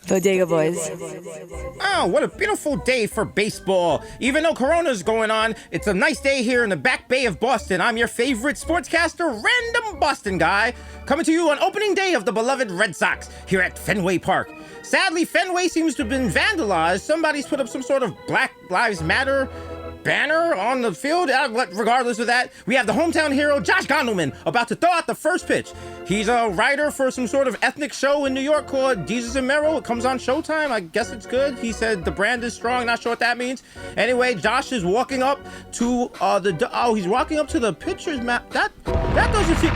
Bodega Boys. Oh, what a beautiful day for baseball. Even though Corona's going on, it's a nice day here in the Back Bay of Boston. I'm your favorite sportscaster, Random Boston Guy, coming to you on opening day of the beloved Red Sox here at Fenway Park. Sadly, Fenway seems to have been vandalized. Somebody's put up some sort of Black Lives Matter banner on the field. Regardless of that, we have the hometown hero, Josh Gondelman, about to throw out the first pitch. He's a writer for some sort of ethnic show in New York called Desus and Mero. It comes on Showtime. I guess it's good. He said the brand is strong. Not sure what that means. Anyway, Josh is walking up to he's walking up to the pitcher's map. That doesn't seem...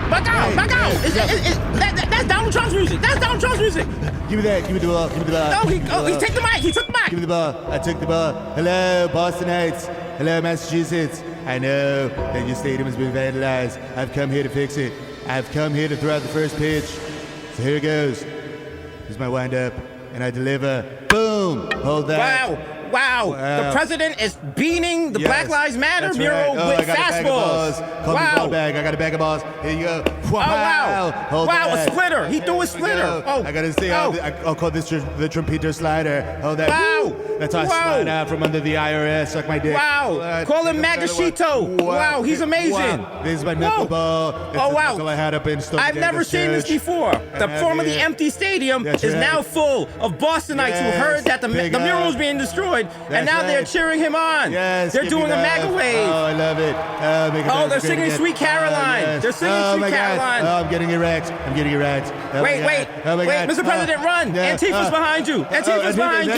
Back out! That's Donald Trump's music. That's Donald Trump's music. Give me that. Give me the ball. Give me the ball. No, he took the mic. He took the mic. Give me the ball. I took the ball. Hello, Bostonites. Hello, Massachusetts. I know that your stadium has been vandalized. I've come here to fix it. I've come here to throw out the first pitch. So here it goes. Here's my wind-up, and I deliver. Boom! Hold that. Wow. The president is beaning the Black Lives Matter mural with fastballs. Call me ball bag. I got a bag of balls. Here you go. Wow. Hold that. A splitter. He threw a splitter. I got to say, I'll call this the trumpeter slider. Hold that. Wow. That's how I slide out from under the IRS. Suck my dick. Wow. Call him Magashito. Wow. He's amazing. Wow. This is my knuckleball. Wow. That's all I had up in Stone. I've never seen this before. The formerly empty stadium is now full of Bostonites who heard that the mural was being destroyed. And now they're cheering him on. Yes, they're doing a MAGA wave. Oh, I love it. They're singing Sweet Caroline. Yes. They're singing Sweet Caroline. Oh, I'm getting erect. Wait, Mr. President, run. Antifa's behind you. Antifa's behind you.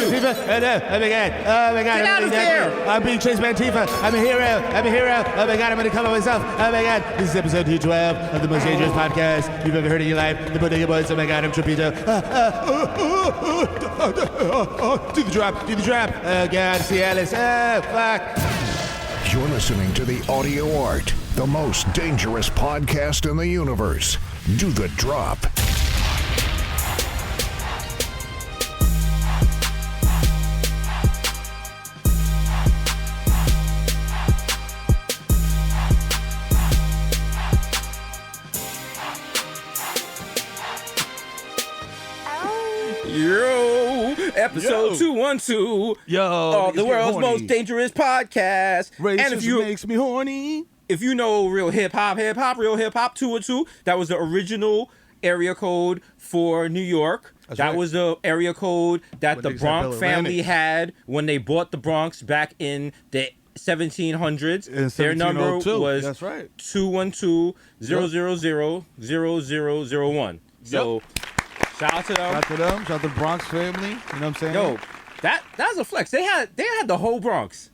Oh, my God. Oh, my God. Get out of there. I'm being chased by Antifa. I'm a hero. Oh, my God. I'm going to cover myself. Oh, my God. This is episode 212 of the most dangerous podcast you've ever heard in your life. The Bodega Boys. Oh, my God. I'm Trapito. Do the drop. Oh, God. See Alice. Oh, fuck. You're listening to The Audio Art, the most dangerous podcast in the universe. Do the drop. Episode 212 of the world's most dangerous podcast. And if you makes me horny. If you know real hip hop, real hip hop 212, that was the original area code for New York. That was the area code that the Bronx family had when they bought the Bronx back in the 1700s. Their number was 212-000-0001. So shout out to them. Shout out to the Bronx family. You know what I'm saying? Yo, that was a flex. They had the whole Bronx.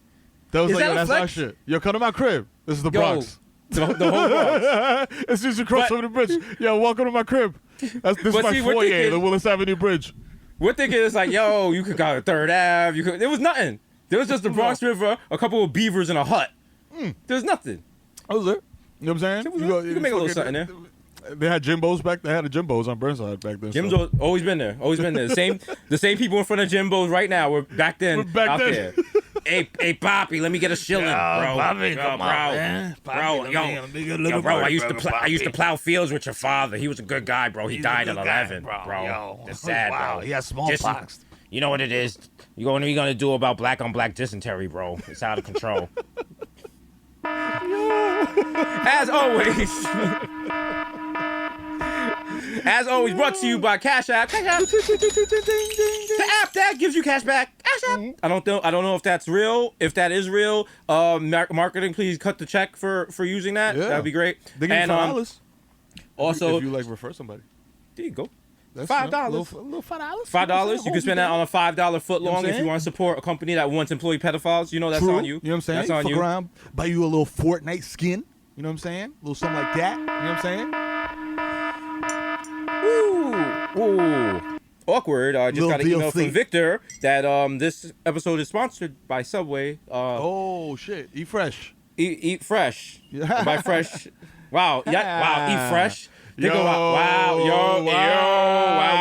That's our shit. Yo, come to my crib. This is the Bronx. The whole Bronx. It's just across over the bridge. Yo, welcome to my crib. This is my foyer, the Willis Avenue Bridge. We're thinking it's like, yo, you could go to 3rd Ave. There was nothing. There was just the Bronx River, a couple of beavers, and a hut. There was nothing. That was it. You know what I'm saying? You can make a little something there. They had Jimbo's back. They had a Jimbo's on Burnside back then. Jimbo's always been there. The same people in front of Jimbo's right now were back then out there. Hey, Poppy, let me get a shilling, bro. Poppy, come on, man. Bro, I used to plow fields with your father. He was a good guy, bro. He died at 11, bro. It's sad, bro. He has smallpox. You know what it is? What are you gonna do about black on black dysentery, bro? It's out of control. As always, brought to you by Cash App. The app that gives you cash back. Cash App. I don't know if that's real. If that is real, marketing, please cut the check for using that. Yeah. That'd be great. They give you $5. Also, if you refer somebody. There you go. That's $5. Little $5. $5. You can spend that on a $5 foot long if you want to support a company that wants employee pedophiles. You know that's on you. You know what I'm saying? That's on you. Around, buy you a little Fortnite skin. You know what I'm saying? A little something like that. You know what I'm saying? Ooh. Awkward. I just got an email from Victor that this episode is sponsored by Subway. Oh shit! Eat fresh. Eat fresh. By fresh. Wow. Yeah. Wow. Eat fresh. Yo, wow,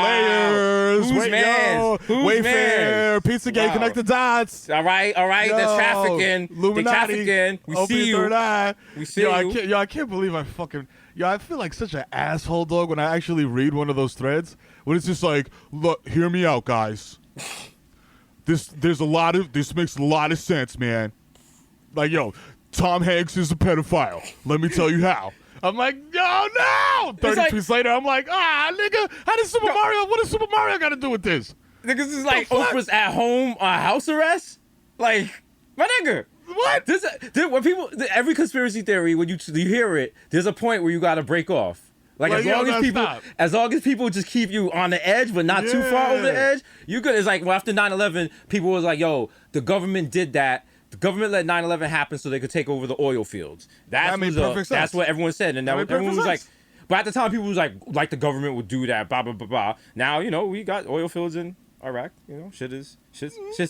layers. Who's man? Wayfair, Pizzagate, Connect the Dots. All right. That's trafficking. Illuminati. We see you. Third eye. We see you. I can't believe I fucking. Yo, I feel like such an asshole, dog, when I actually read one of those threads. When it's just like, look, hear me out, guys. This makes a lot of sense, man. Like, yo, Tom Hanks is a pedophile. Let me tell you how. I'm like, yo, no! 30 tweets later, I'm like, nigga, what does Super Mario got to do with this? Niggas is like Oprah's at home on house arrest? Like, my nigga. What? When people, every conspiracy theory, when you hear it, there's a point where you got to break off. Like as long as people just keep you on the edge, but not too far over the edge, you good. It's like, well, after 9/11, people was like, yo, the government did that. The government let 9/11 happen so they could take over the oil fields. That made perfect sense. That's what everyone said, and everyone was like, but at the time, people was like the government would do that, blah blah blah blah. Now, you know, we got oil fields in Iraq. You know, shit's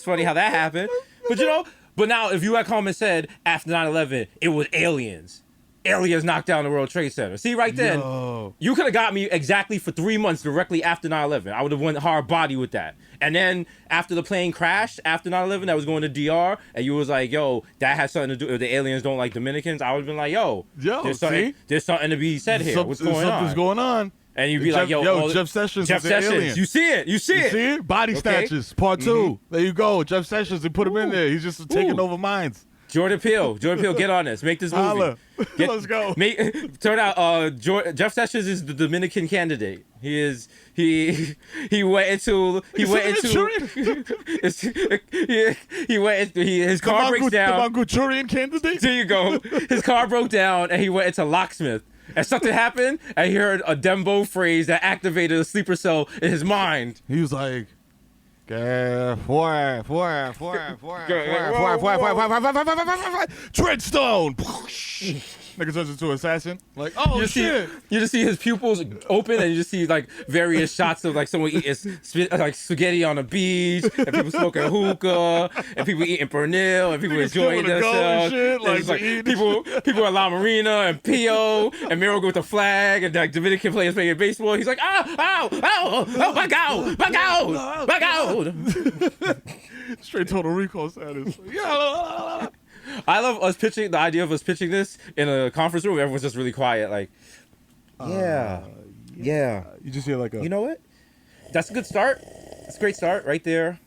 funny how that happened. But you know, but now if you had come and said after 9/11, it was aliens. Aliens knocked down the World Trade Center. See, right then, you could have got me exactly for 3 months directly after 9/11. I would have went hard body with that. And then after the plane crashed, after 9/11, that was going to DR, and you was like, yo, that has something to do with the aliens don't like Dominicans. I would have been like, yo, there's something to be said here. What's going on? Something's going on. And you'd be like, yo, Jeff Sessions is the alien. You see it. You see it? Body snatches, part 2. There you go. Jeff Sessions, they put him in there. He's just taking over minds. Jordan Peele, get on this. Make this movie. Let's go. Turn out, Jeff Sessions is the Dominican candidate. He went into his car breaks down. The Manchurian candidate. There you go. His car broke down and he went into locksmith. And something happened, and he heard a Dembo phrase that activated a sleeper cell in his mind. He was like, Treadstone. Nigga turns into an assassin. Like, oh, shit. You just see his pupils open, and you just see like various shots of like someone eating like spaghetti on a beach, and people smoking hookah, and people eating pernil, and people enjoying themselves. People at La Marina and Pio, and Mero go with the flag, and like Dominican players playing baseball. He's like, back out. Straight Total Recall status. Yeah. I love the idea of us pitching this in a conference room. Everyone's just really quiet, like, yeah. You just hear like you know what? That's a good start. It's a great start right there.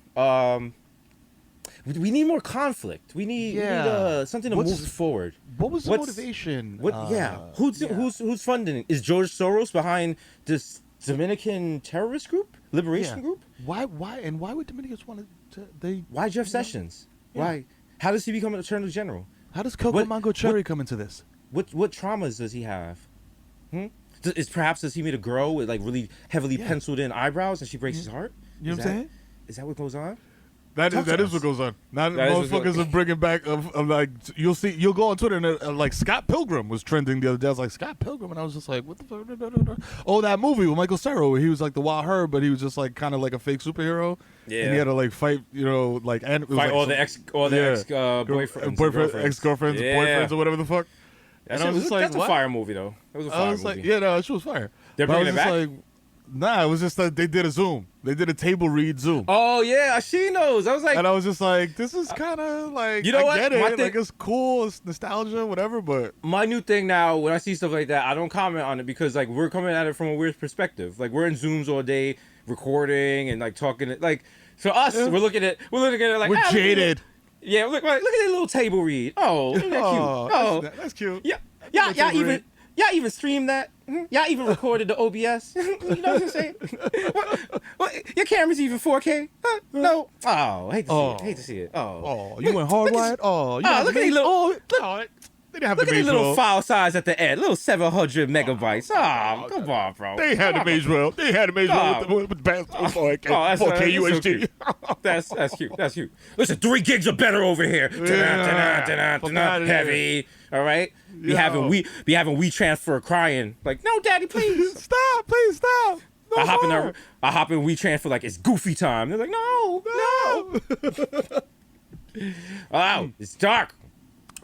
We need more conflict. We need something to move forward. What was the motivation? Who's funding? Is George Soros behind this Dominican terrorist group, liberation group? Why would Dominicans want to? Why Jeff Sessions? Yeah. Why? How does he become an attorney general? How does Coco Mango Cherry come into this? What traumas does he have? Does he meet a girl with like really heavily penciled in eyebrows and she breaks his heart? You know what I'm saying? Is that what goes on? That is what goes on. Not motherfuckers are bringing back of like you'll go on Twitter and like Scott Pilgrim was trending the other day. I was like, Scott Pilgrim, and I was just like, what the fuck? Oh, that movie with Michael Cera where he was like the Wild Herb, but he was just like kind of like a fake superhero. Yeah. And he had to like fight, ex-girlfriends, boyfriends, or whatever the fuck. And I was just like, that's a fire movie though. That was a fire movie. Like, yeah, no, she was fire. They're bringing it back. Like, nah, it was just like they did a Zoom. They did a table read Zoom. Oh yeah, she knows. I was like, and I was just like, this is kind of like, I get it. Like it's cool, it's nostalgia, whatever. But my new thing now, when I see stuff like that, I don't comment on it because like we're coming at it from a weird perspective. Like we're in Zooms all day, recording and like talking. Like so us, we're looking at it like we're jaded. Yeah, look at that little table read. Oh, isn't that cute? Oh, that's cute. Yeah, y'all even streamed that? Y'all even recorded the OBS? You know what I'm saying? What, your camera's even 4K? No. Oh, hate to see it. Oh, you went hardwired? Look at these little. They didn't have look at the little file size at the end. Little 700 megabytes. Oh, come on, bro. They had the Maze well. With the best 4K UHD. That's cute. That's cute. Listen, 3 gigs are better over here. Heavy. All right. Be having WeTransfer crying like, no, daddy, please stop. Please stop. No, I hop in WeTransfer like it's goofy time. They're like, no. Wow, it's dark.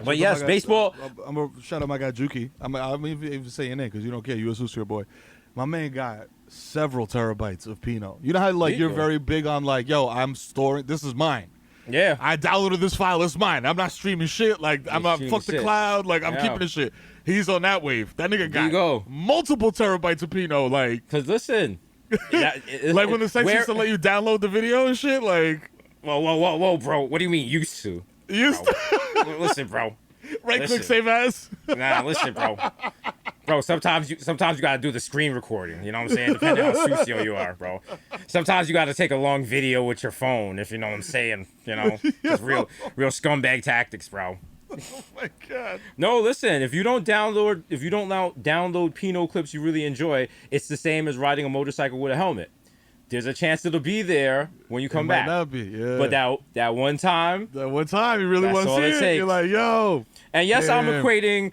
But yes, baseball. I'm gonna shout out my guy Juki. I'm even saying your name because you don't care. You a Suster boy. My man got several terabytes of Pinot. You know how like you're very big on like, yo, I'm storing. This is mine. Yeah. I downloaded this file. It's mine. I'm not streaming shit. Like I'm not fuck the cloud. Like I'm keeping this shit. He's on that wave. That nigga There you got go. multiple terabytes of Pinot. Like, Cause listen, like when the sex used to let you download the video and shit. Like, whoa, bro. What do you mean used to? used to Listen, bro. right Listen. click save as. Nah, listen, bro. Bro, sometimes you gotta do the screen recording. You know what I'm saying? Depending on how sucio you are, bro. Sometimes you gotta take a long video with your phone, if you know what I'm saying. You know, just real scumbag tactics, bro. Oh my god. No, listen. If you don't now download Pinot clips you really enjoy, it's the same as riding a motorcycle with a helmet. There's a chance it'll be there when you come back. Might not be, yeah. But that one time, you really That's want to all see it it. takes. You're like, yo. and yes, I'm Damn. equating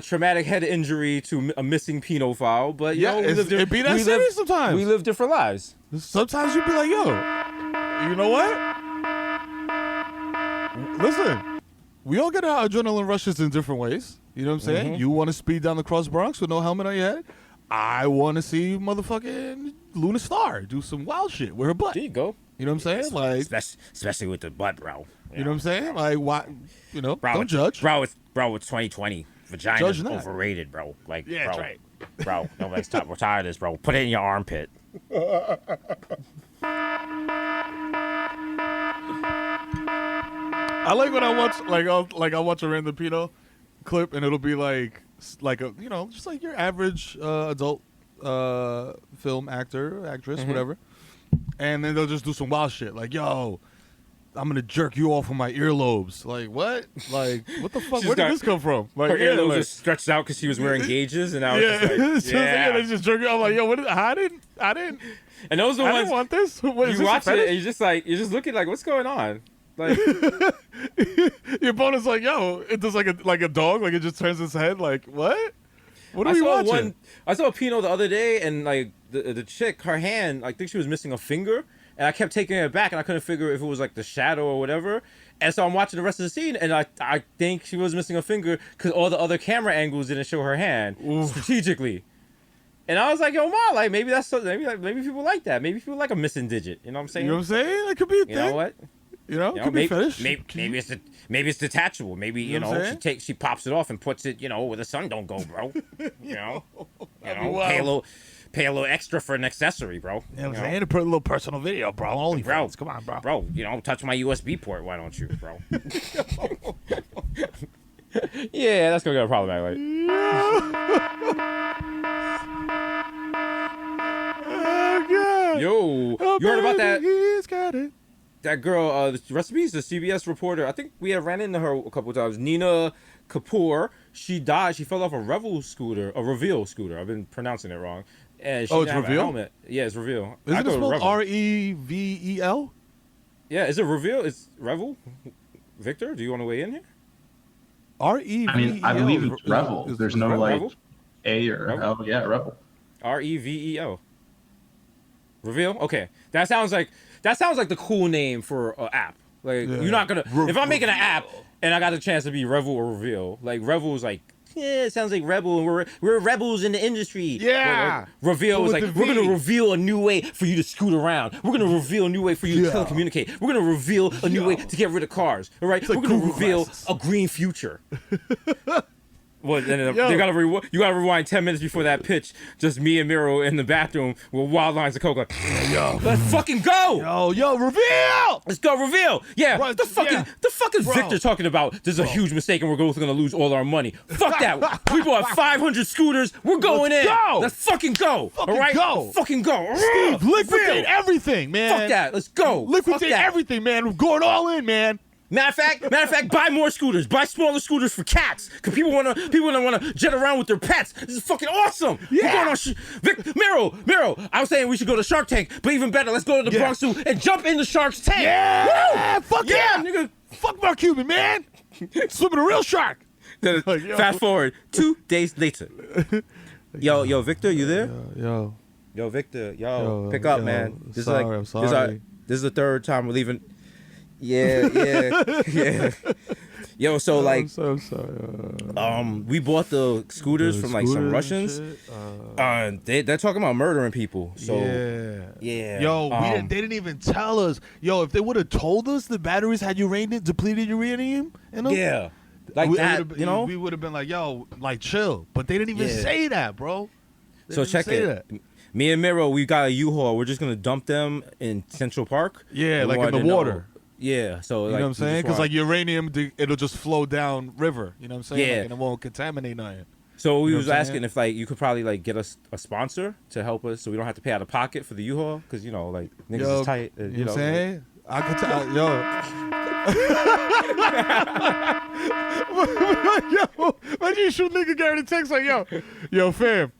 traumatic head injury to a missing Pinophile, but Yeah, it be that serious sometimes. We live different lives. Sometimes you be like, yo, you know what? Listen, we all get our adrenaline rushes in different ways. You know what I'm saying? Mm-hmm. You want to speed down the Cross Bronx with no helmet on your head. I want to see motherfucking Luna Star do some wild shit with her butt. There you go. You know what I'm saying? Like, Especially with the butt, bro. you know what I'm saying? Like, why? You know, Bro, don't judge. Bro, it's 2020. Vagina's Judge not. overrated, bro. Like, Yeah, bro, that's right. Bro, nobody's we're tired of this, bro. Put it in your armpit. I like when I watch I watch a random Pinot clip and it'll be like a just like your average adult film actor, actress, Mm-hmm. whatever, and then they'll just do some wild shit like, yo, I'm gonna jerk you off with my earlobes. Like, what? Like, what the fuck? She's Where did got- this come from? Like, Her yeah, earlobe like, just stretched out because she was wearing gauges, and I was yeah, just like, So yeah. they just jerk you. I'm like, yo, I didn't And those are the ones want this. What, is you this a watch it, fetish? and you're just looking like, what's going on? Like, Your bonus like, yo, it does like a dog, like it just turns its head. Like, what? What are we watching? I saw a Pinot the other day, and like the chick, her hand, I think she was missing a finger, and I kept taking it back, and I couldn't figure if it was like the shadow or whatever. And so I'm watching the rest of the scene, and I think she was missing a finger because all the other camera angles didn't show her hand strategically. And I was like, yo, Ma, like maybe that's maybe people like that. Maybe people like a missing digit. You know what I'm saying? You know what I'm saying? It could be a thing. You know what? You know, it could be fetish. Maybe it's detachable. Maybe You know what I'm saying? she pops it off and puts it where the sun don't go, bro. You know, That'd be wild. pay a little extra for an accessory, bro. You know what I'm saying? To put a little personal video, bro. Only Bro, come on, bro. Bro, touch my USB port. Why don't you, bro? Yeah, that's gonna get a problematic. Oh god. Yo, Oh, you heard about that? He's got it. That girl, the recipes, the CBS reporter. I think we have ran into her a couple of times. Nina Kapoor. She died. She fell off a Reveal scooter. I've been pronouncing it wrong. And she Oh, didn't it's have Reveal? a helmet. Yeah, it's Reveal. I Isn't it go with spelled Revel. Revel? Yeah, is it Reveal? It's Revel. Victor, do you want to weigh in here? Revel. I mean, I believe it's Revel. There's no like Revel? A or Revel? L. Yeah, Revel. Revel. Reveal. Okay, that sounds like the cool name for an app. Like Yeah. you're not gonna. If I'm making an app and I got the chance to be Revel or Reveal, like Revel is like, yeah, it sounds like Rebel, and we're rebels in the industry. Yeah. Like, Reveal But was with like, the we're gonna V. reveal a new way for you to scoot around. We're gonna reveal a new way for you to Yeah. telecommunicate. We're gonna reveal a new way to get rid of cars. All right, like we're gonna Google reveal Glasses. a green future. Well, then Yo. you gotta rewind 10 minutes before that pitch. Just me and Mero in the bathroom with wild lines of coke. Like, Yo. let's fucking go. Yo, reveal! Let's go reveal. Yeah. Bro, the fuck is Bro. Victor talking about? There's a huge mistake and we're both gonna lose all our money. Fuck that. We bought 500 scooters. We're going Let's in. go. Let's fucking go. Fucking all right. go. Fucking go. Steve, liquidate Reveal. everything, man. Fuck that. Let's go. Liquidate Fuck that. everything, man. We're going all in, man. Matter of fact, buy more scooters. Buy smaller scooters for cats, because people don't wanna jet around with their pets. This is fucking awesome. Yeah. We're going on Mero. I was saying we should go to Shark Tank, but even better, let's go to the Yeah. Bronx Zoo and jump in the Shark's tank. Yeah. Woo! Fuck Yeah, yeah. nigga. Fuck Mark Cuban, man. Swimming a real shark. Like, yo. Fast forward 2 days later. Yo, Victor, you there? Yo. Yo, Victor, Yo, pick up, yo, man. I'm sorry. This is the third time we're leaving. Yeah. Yo, so like, I'm so sorry. we bought the scooters from like some Russians. They're talking about murdering people. So yeah. Yo, they didn't even tell us. Yo, if they would have told us the batteries had depleted uranium in them. yeah. like we that, would've- you know. we would have been like, yo, like chill, but they didn't even Yeah. say that, bro. They So didn't check say it. that. Me and Mero, we got a U-Haul. We're just gonna dump them in Central Park. Yeah, We like in wanted the to know- water. Yeah, so You like, know what I'm we saying? just Because want- like uranium, it'll just flow down river. You know what I'm saying? Yeah. Like, and it won't contaminate nothing. So we You know was what I'm asking saying? if like you could probably like get us a sponsor to help us, so we don't have to pay out of pocket for the U-Haul, because you know like niggas Yo, is tight. You know what I'm saying? I could tell, yo. Imagine you shoot nigga Gary the text like, yo, fam,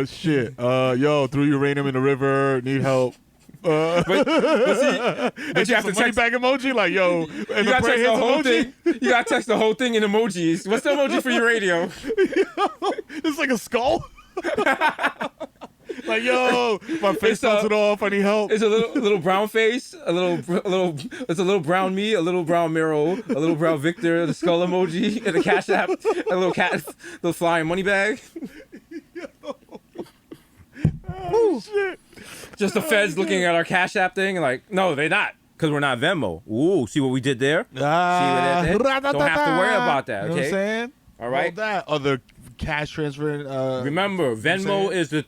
shit, yo, threw uranium in the river, need help. But you have to money text. back emoji like, yo, and You the gotta prayer text the hands whole emoji. thing. You gotta text the whole thing in emojis. What's the emoji for your radio? It's like a skull. Like, yo, my face It's, bounced off. I need help. It's a little brown face, a little. It's a little brown me, a little brown Mero, a little brown Victor, the skull emoji, and a cash app, a little cat, little flying money bag. Oh, shit. Just the feds looking at our cash app thing, and like, no, they're not, because we're not Venmo. Ooh, see what we did there? See what that did? Don't have to worry about that. You know what I'm Okay. saying? All right. All that other cash transfer. Remember, Venmo is the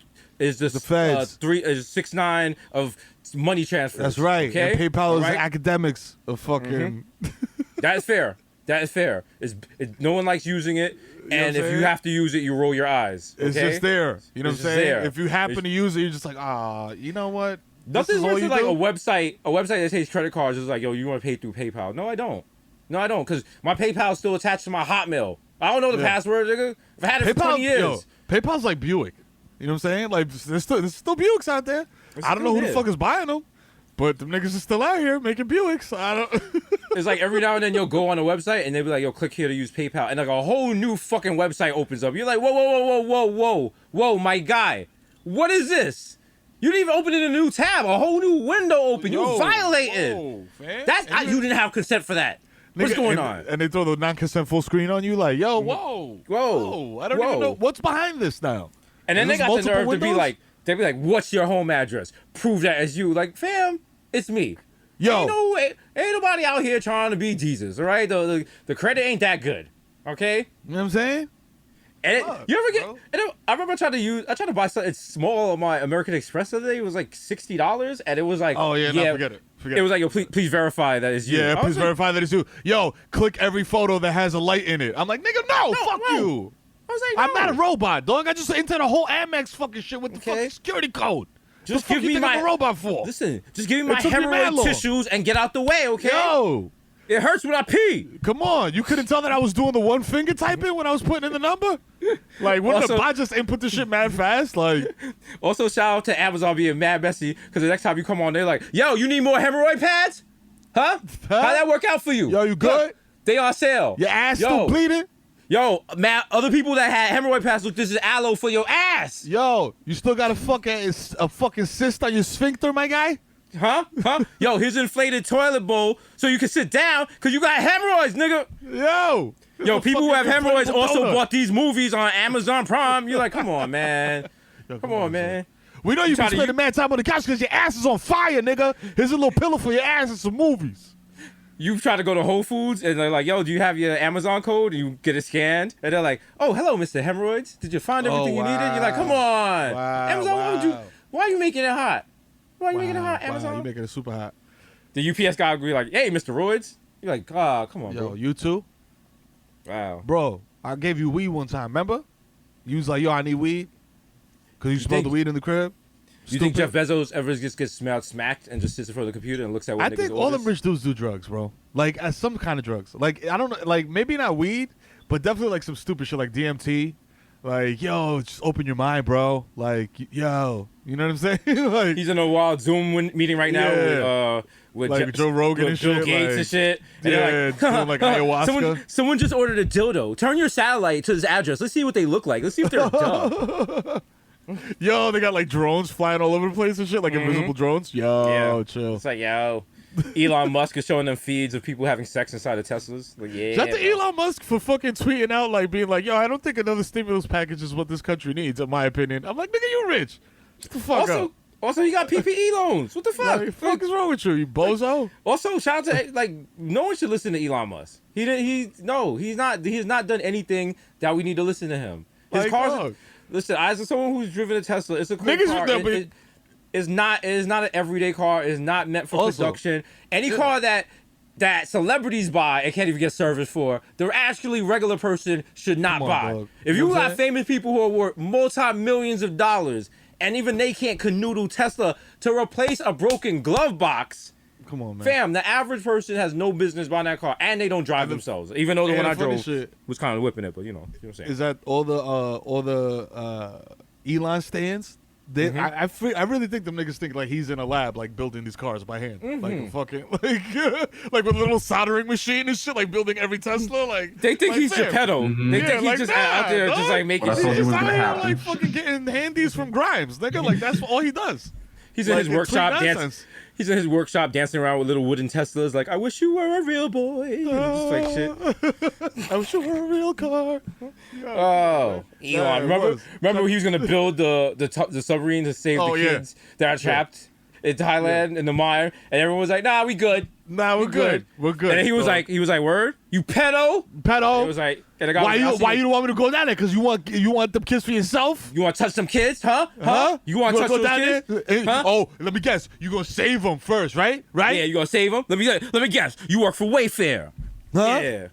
feds. 6ix9ine of money transfers. That's right. Okay. And PayPal All is right? the academics of fucking. That is fair. That is fair. No one likes using it, what and I'm if you saying? have to use it, you roll your eyes. Okay? It's just there. You know It's what just I'm saying? there. If you happen It's- to use it, you're just like, you know what? Nothing's This is all worse you than like do? a website that takes credit cards. Is like, yo, you want to pay through PayPal? No, I don't, because my PayPal is still attached to my Hotmail. I don't know the Yeah. password, nigga. I've had it for 20 years. Yo, PayPal's like Buick. You know what I'm saying? Like, there's still Buicks out there. I don't know who the fuck is buying them, but them niggas are still out here making Buicks. I don't. It's like every now and then you'll go on a website and they'll be like, yo, click here to use PayPal. And like a whole new fucking website opens up. You're like, whoa, my guy. What is this? You didn't even open in a new tab. A whole new window open. You violated. Whoa, fam. That's And you didn't have consent for that. What's nigga, going and, on? And they throw the non-consent full screen on you like, yo, whoa. I don't even know what's behind this now. And then Is they this got the multiple nerve to windows? they'd be like, what's your home address? Prove that as you. Like, fam, it's me. Yo, Ain't nobody out here trying to be Jesus, all right? The credit ain't that good, okay? you know what I'm saying? And Fuck, you ever get? bro. And I remember I tried to buy something small on my American Express the other day. It was like $60, and it was like, Oh, yeah, no, forget it. It was like, yo, please verify that it's you. Yeah, I was please like, verify that it's you. Yo, click every photo that has a light in it. I'm like, nigga, no, fuck no. you. I was like, I'm not a robot, dog. I just entered the whole Amex fucking shit with the Okay. fucking security code. Just the fuck give you me think I'm my a robot for. Listen, just give me my took me mad hemorrhoid long. tissues and get out the way, okay? Yo, It hurts when I pee. come on. You couldn't tell that I was doing the one finger typing when I was putting in the number? Like, wouldn't Also- the bot just input the shit mad fast? Like, Also, shout out to Amazon being mad messy, because the next time you come on, they're like, yo, you need more hemorrhoid pads? Huh? How'd that work out for you? Yo, you good? Look, they on sale. your ass Yo. still bleeding? Yo, man, other people that had hemorrhoid pads, look, this is aloe for your ass. Yo, you still got a fucking cyst on your sphincter, my guy? Huh? Yo, here's an inflated toilet bowl so you can sit down because you got hemorrhoids, nigga. Yo. Yo, people who have hemorrhoids inflatable also donut. bought these movies on Amazon Prime. You're like, come on, man. Come on, man. We know you try been to spending mad time on the couch because your ass is on fire, nigga. Here's a little pillow for your ass and some movies. You try to go to Whole Foods and they're like, yo, do you have your Amazon code? And you get it scanned. And they're like, oh, hello, Mr. Hemorrhoids. Did you find everything you needed? You're like, come on. Wow, Amazon, why are you making it hot? Why are you making it hot, Wow, Amazon? you making it super hot. The UPS guy would be like, hey, Mr. Roids. You're like, come on, Yo, bro. you too? Wow. Bro, I gave you weed one time, remember? You was like, yo, I need weed. Because you smelled think- the weed in the crib. You think Jeff Stupid. Bezos ever just gets smacked and just sits in front of the computer and looks at what I niggas think all them orders? rich dudes do drugs, bro. Like, some kind of drugs. Like, I don't know, like, maybe not weed, but definitely like some stupid shit like DMT. Like, yo, just open your mind, bro. Like, yo, you know what I'm saying? Like, He's in a wild Zoom meeting right now with Like Joe Rogan with and Bill shit, Gates like- and shit. And yeah, they're like, doing like ayahuasca. Someone just ordered a dildo. Turn your satellite to this address. Let's see what they look like. Let's see if they're a dub. Yo, they got like drones flying all over the place and shit, like invisible drones. Yo, chill. It's like, yo, Elon Musk is showing them feeds of people having sex inside of Teslas. Like, yeah. Shout out to bro. Elon Musk for fucking tweeting out, like, being like, yo, I don't think another stimulus package is what this country needs, in my opinion. I'm like, nigga, you rich. Shut the fuck up. Also, he got PPE loans. What the fuck? What the fuck is wrong with you, you bozo? Also, shout out to like no one should listen to Elon Musk. He's not done anything that we need to listen to him. His Like, cars. dog. Listen, as someone who's driven a Tesla, it's a cool Niggas car. should It is not an everyday car. It's not meant for Also, production. Any car that celebrities buy and can't even get service for, the actually regular person should not Come on, buy. dog. If You know you what I'm got saying? famous people who are worth multi-millions of dollars, and even they can't canoodle Tesla to replace a broken glove box. Come on, man. Fam, the average person has no business buying that car, and they don't drive themselves. Even though the one I funny drove shit was kind of whipping it, but you know what I'm saying. is that all the Elon stands? They, Mm-hmm. I really think them niggas think like he's in a lab like building these cars by hand, Mm-hmm. like a fucking like with a little soldering machine and shit, like building every Tesla. Like They think like, he's fam, Geppetto. They think he's like, just nah, out there dog. just like making Well, that's shit. what He's was out gonna here happen. like fucking getting handies from Grimes, nigga. Like that's all he does. He's in Like, his complete workshop dancing. nonsense. He's in his workshop dancing around with little wooden Teslas. Like, I wish you were a real boy. Just like shit. I'm sure a real car. Oh, Yeah, Elon! it Remember, was. remember, he was gonna build the submarine to save Oh, the yeah. kids that are trapped in Thailand in the mire, and everyone was like, "Nah, we good, Nah, we're good. We're good. And then he was dog. like, "Word, you pedo." pedo. It was like, and the guy Why was you like, why you don't want me to go down there? Because you want them kids for yourself? You want to touch some kids, huh? You want to touch go those down kids? there? Huh? Oh, let me guess. You gonna save them first, right? Right? Yeah, you gonna save them? Let me guess. You work for Wayfair. Huh? Yeah.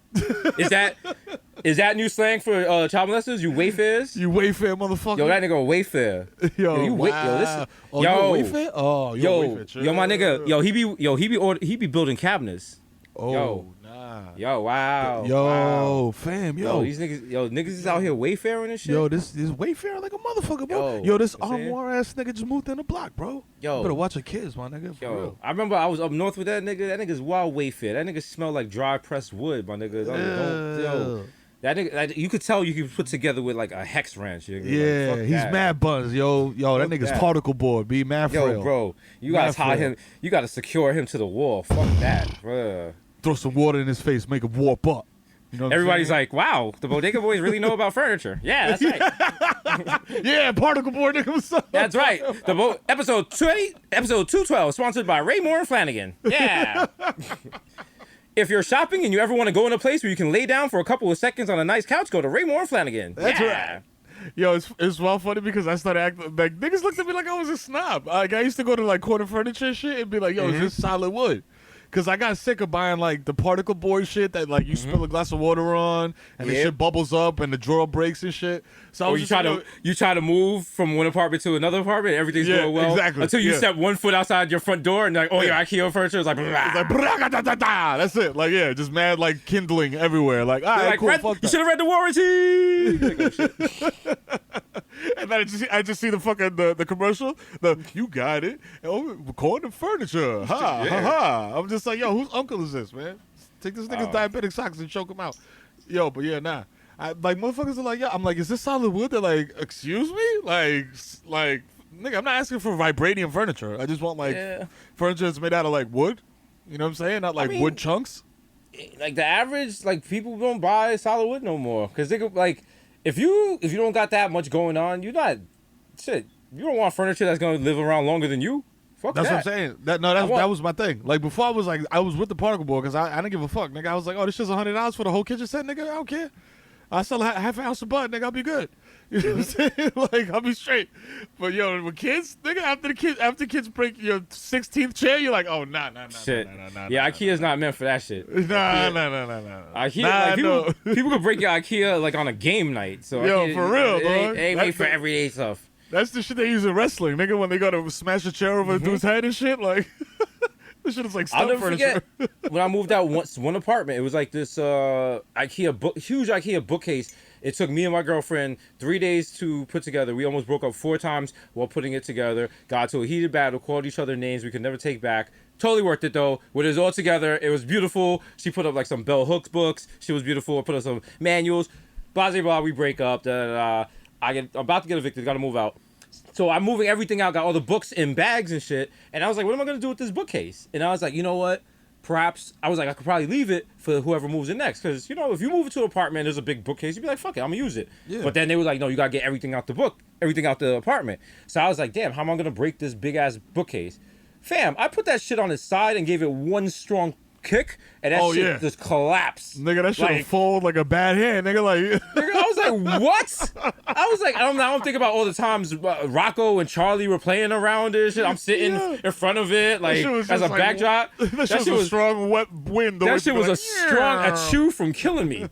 Is that new slang for child molesters? You Wayfairs? You Wayfair motherfucker. Yo, that nigga Wayfair. Yo, you wow. this. Oh, Yo, you a Wayfair? Oh, you a Wayfair. Chill. my nigga. He be building cabinets. Oh, yo. nah. Yo, wow. Yo, wow. fam, Yo, these niggas is out here Wayfaring and shit. Yo, this Wayfair like a motherfucker, bro. Yo, Yo, this you know what I'm saying? armoire ass nigga just moved in the block, bro. Yo. You better watch your kids, my nigga. For Yo, real. I remember I was up north with that nigga. That nigga's wild Wayfair. That nigga smelled like dry pressed wood, my nigga. Yo, that nigga, you could tell you could put together with like a hex wrench. Nigga. Yeah, Like, fuck he's that. mad buns, yo. That Fuck nigga's that. particle board, be mad frail. Yo, bro, you Mad gotta tie frail. him. You gotta secure him to the wall. Fuck that, bruh. Throw some water in his face, make him warp up. You know what I'm Everybody's saying? like, wow, the Bodega Boys really know about furniture. Yeah, that's right. Yeah, particle board nigga. What's up? That's right. Episode 212, sponsored by Ray Moore and Flanagan. Yeah. If you're shopping and you ever want to go in a place where you can lay down for a couple of seconds on a nice couch, go to Ray Moore and Flanagan. That's yeah. right. Yo, it's well funny because I started acting like niggas looked at me like I was a snob. Like I used to go to like corner furniture and shit and be like, yo, is this solid wood? Cause I got sick of buying like the particle board shit that like you spill a glass of water on and the Yep. shit bubbles up and the drawer breaks and shit. So I Or was you just try to move from one apartment to another apartment, everything's Yeah, going well. exactly, Until you yeah. step 1 foot outside your front door and like, oh, your IKEA furniture is like, blah. like "Bra-ga-da-da-da." That's it. Like yeah, just mad like kindling everywhere. Like all They're right, like, cool. "Read- Fuck you that. should have read the warranty. Like, oh, shit. And then I just see the fucking the commercial. You got it. Oh, corner furniture. Ha ha ha. I'm just like, yo, whose uncle is this, man? Take this nigga's diabetic socks and choke him out. Yo, but yeah, nah. Like motherfuckers are like, yeah. I'm like, is this solid wood? They're like, excuse me, like, nigga, I'm not asking for vibranium furniture. I just want like Yeah. furniture that's made out of like wood. You know what I'm saying? Not like mean- wood chunks. Like the average, like people don't buy solid wood no more because they could like if you don't got that much going on, you're not shit. You don't want furniture that's gonna live around longer than you. Fuck That's that. what I'm saying. That was my thing. Like before, I was with the particle board because I didn't give a fuck, nigga. I was like, oh, this shit's $100 for the whole kitchen set, nigga. I don't care. I sell half an ounce of bud, nigga. I'll be good. You know what I'm saying? Like I'll be straight. But yo, with kids, nigga, after kids break your 16th chair, you're like, oh nah. Shit. Nah, Yeah, IKEA's not meant for that shit. Nah. IKEA, Nah, like, no. people could break your IKEA like on a game night. So Yo, IKEA, for real, it ain't, bro. it ain't made for That- everyday stuff. That's the shit they use in wrestling, nigga. When they gotta smash a chair over a dude's head and shit, like this shit is like I'll stunt never furniture. forget when I moved out one apartment. It was like this huge IKEA bookcase. It took me and my girlfriend 3 days to put together. We almost broke up 4 times while putting it together. Got to a heated battle, called each other names we could never take back. Totally worth it though. When it was all together, it was beautiful. She put up like some bell hooks books. She was beautiful. Put up some manuals. Blah blah blah. We break up. I'm about to get evicted. Got to move out. So I'm moving everything out. Got all the books in bags and shit. And I was like, what am I gonna do with this bookcase? And I was like, you know what? perhaps I was like, I could probably leave it for whoever moves in next. Because, you know, if you move into an apartment, there's a big bookcase, you'd be like, fuck it, I'm going to use it. Yeah. But then they were like, no, you got to get everything out the apartment. So I was like, damn, how am I going to break this big-ass bookcase? Fam, I put that shit on its side and gave it one strong kick, and that shit just collapsed. Nigga, that shit like, fold like a bad hand. Nigga, I was like, what? I was like, I don't think about all the times Rocco and Charlie were playing around it. Shit. I'm sitting in front of it, like as a backdrop. That shit was a strong wet wind. That shit was a strong chew from killing me.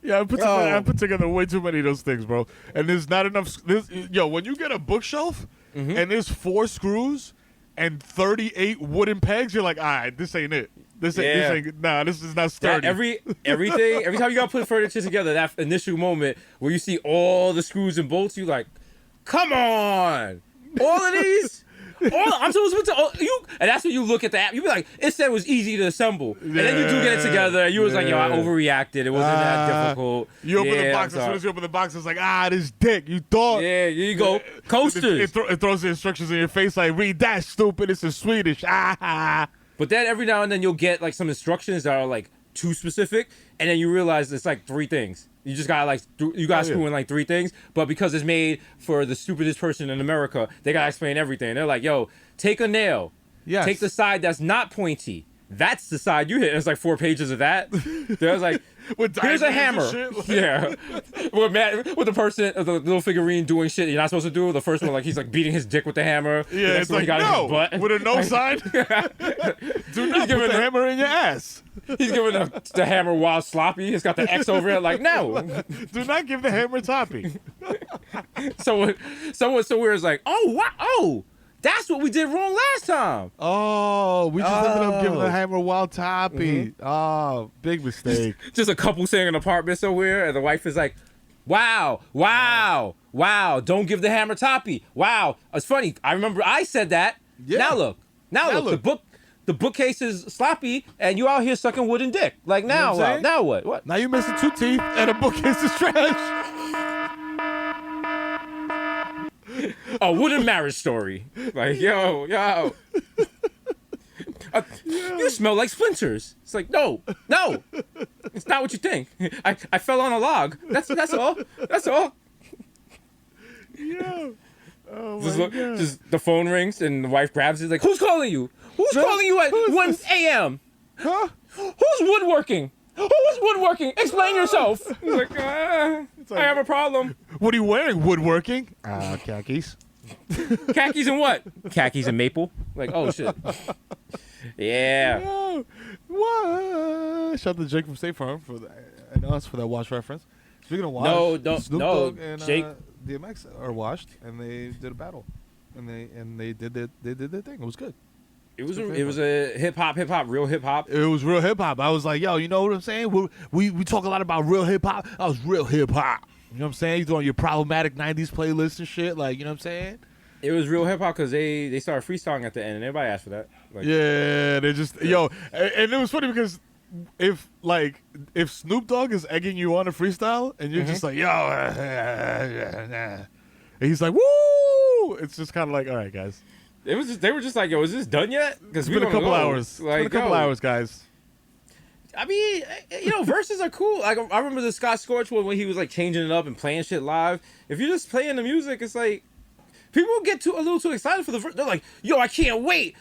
Yeah, I put together way too many of those things, bro. And there's not enough. When you get a bookshelf and there's 4 screws and 38 wooden pegs, you're like, all right, this ain't it. This is not sturdy. Every time you gotta put furniture together, that initial moment where you see all the screws and bolts, you like, come on, all of these. I'm supposed to you, and that's when you look at the app. You be like, it said it was easy to assemble, and then you do get it together. And you was like, yo, I overreacted. It wasn't that difficult. You open the box. As soon as you open the box, it's like, this dick. You thought. Yeah, here you go. Coasters. It throws the instructions in your face like, read that, stupid. It's in Swedish. But then every now and then you'll get like some instructions that are like too specific, and then you realize it's like 3 things. You just gotta screw in like 3 things, but because it's made for the stupidest person in America, they gotta explain everything. They're like, yo, take a nail, take the side that's not pointy. That's the side you hit. And it's like 4 pages of that. There's like, here's a hammer. Yeah, with the person, the little figurine doing shit you're not supposed to do. The first one, like he's like beating his dick with the hammer. Yeah, it's like, no, with a no sign. Do not put the hammer in your ass. He's giving the hammer wild sloppy. It's got the X over it. Like, no. Do not give the hammer toppy. Someone somewhere is like, oh, wow. Oh, that's what we did wrong last time. Oh, we just ended up giving the hammer wild toppy. Oh, big mistake. Just a couple staying in an apartment somewhere, and the wife is like, wow, don't give the hammer toppy. Wow. It's funny. I remember I said that. Yeah. Now look. The bookcase is sloppy, and you out here sucking wooden dick. Like, now, now what? What? Now you missing 2 teeth, and a bookcase is trash. A wooden marriage story. Like, yo. You smell like splinters. It's like, no. It's not what you think. I fell on a log. That's all. Yeah. Oh my God. Just the phone rings, and the wife grabs it. Like, who's calling you? Who's calling you at 1 a.m.? Huh? Who's woodworking? Who was woodworking? Explain yourself. He's like, I have a problem. What are you wearing? Woodworking? Khakis. Khakis and what? Khakis and maple. Like, oh shit. Yeah. No. What? Shout out to Jake from State Farm for that wash reference. Speaking of wash, Snoop Dogg and Jake. DMX are washed, and they did a battle, and they did their thing. It was good. It was a hip hop, real hip hop. It was real hip hop. I was like, yo, you know what I'm saying? We talk a lot about real hip hop. I was real hip hop. You know what I'm saying? You doing your problematic '90s playlist and shit, like, you know what I'm saying? It was real hip hop because they started freestyling at the end, and everybody asked for that. Like, yeah, they just and it was funny because if Snoop Dogg is egging you on a freestyle and you're just like, yo, and he's like, woo, it's just kind of like, all right, guys. They were just like, yo, is this done yet? Because It's been a couple hours. Like, it's been a couple hours, guys. I mean, verses are cool. Like, I remember the Scott Storch one when he was like changing it up and playing shit live. If you're just playing the music, it's like people get a little too excited for the verse. They're like, yo, I can't wait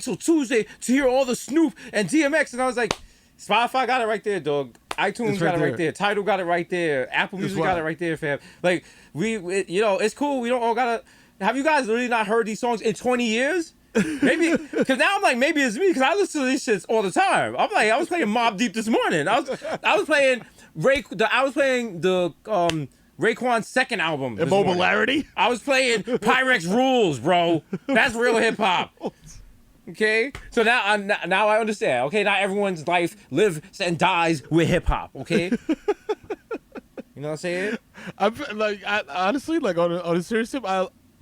till Tuesday to hear all the Snoop and DMX. And I was like, Spotify got it right there, dog. iTunes got it right there. Tidal got it right there. Apple Music got it right there, fam. Like, it's cool. We don't all gotta. Have you guys really not heard these songs in 20 years? Maybe, because now I'm like, maybe it's me, because I listen to these shits all the time. I'm like, I was playing Mobb Deep this morning. I was playing the Raekwon's second album. Immobilarity? I was playing Pyrex Rules, bro. That's real hip hop. Okay, so now I understand. Okay, not everyone's life lives and dies with hip hop. Okay, you know what I'm saying? Honestly, like on a serious tip,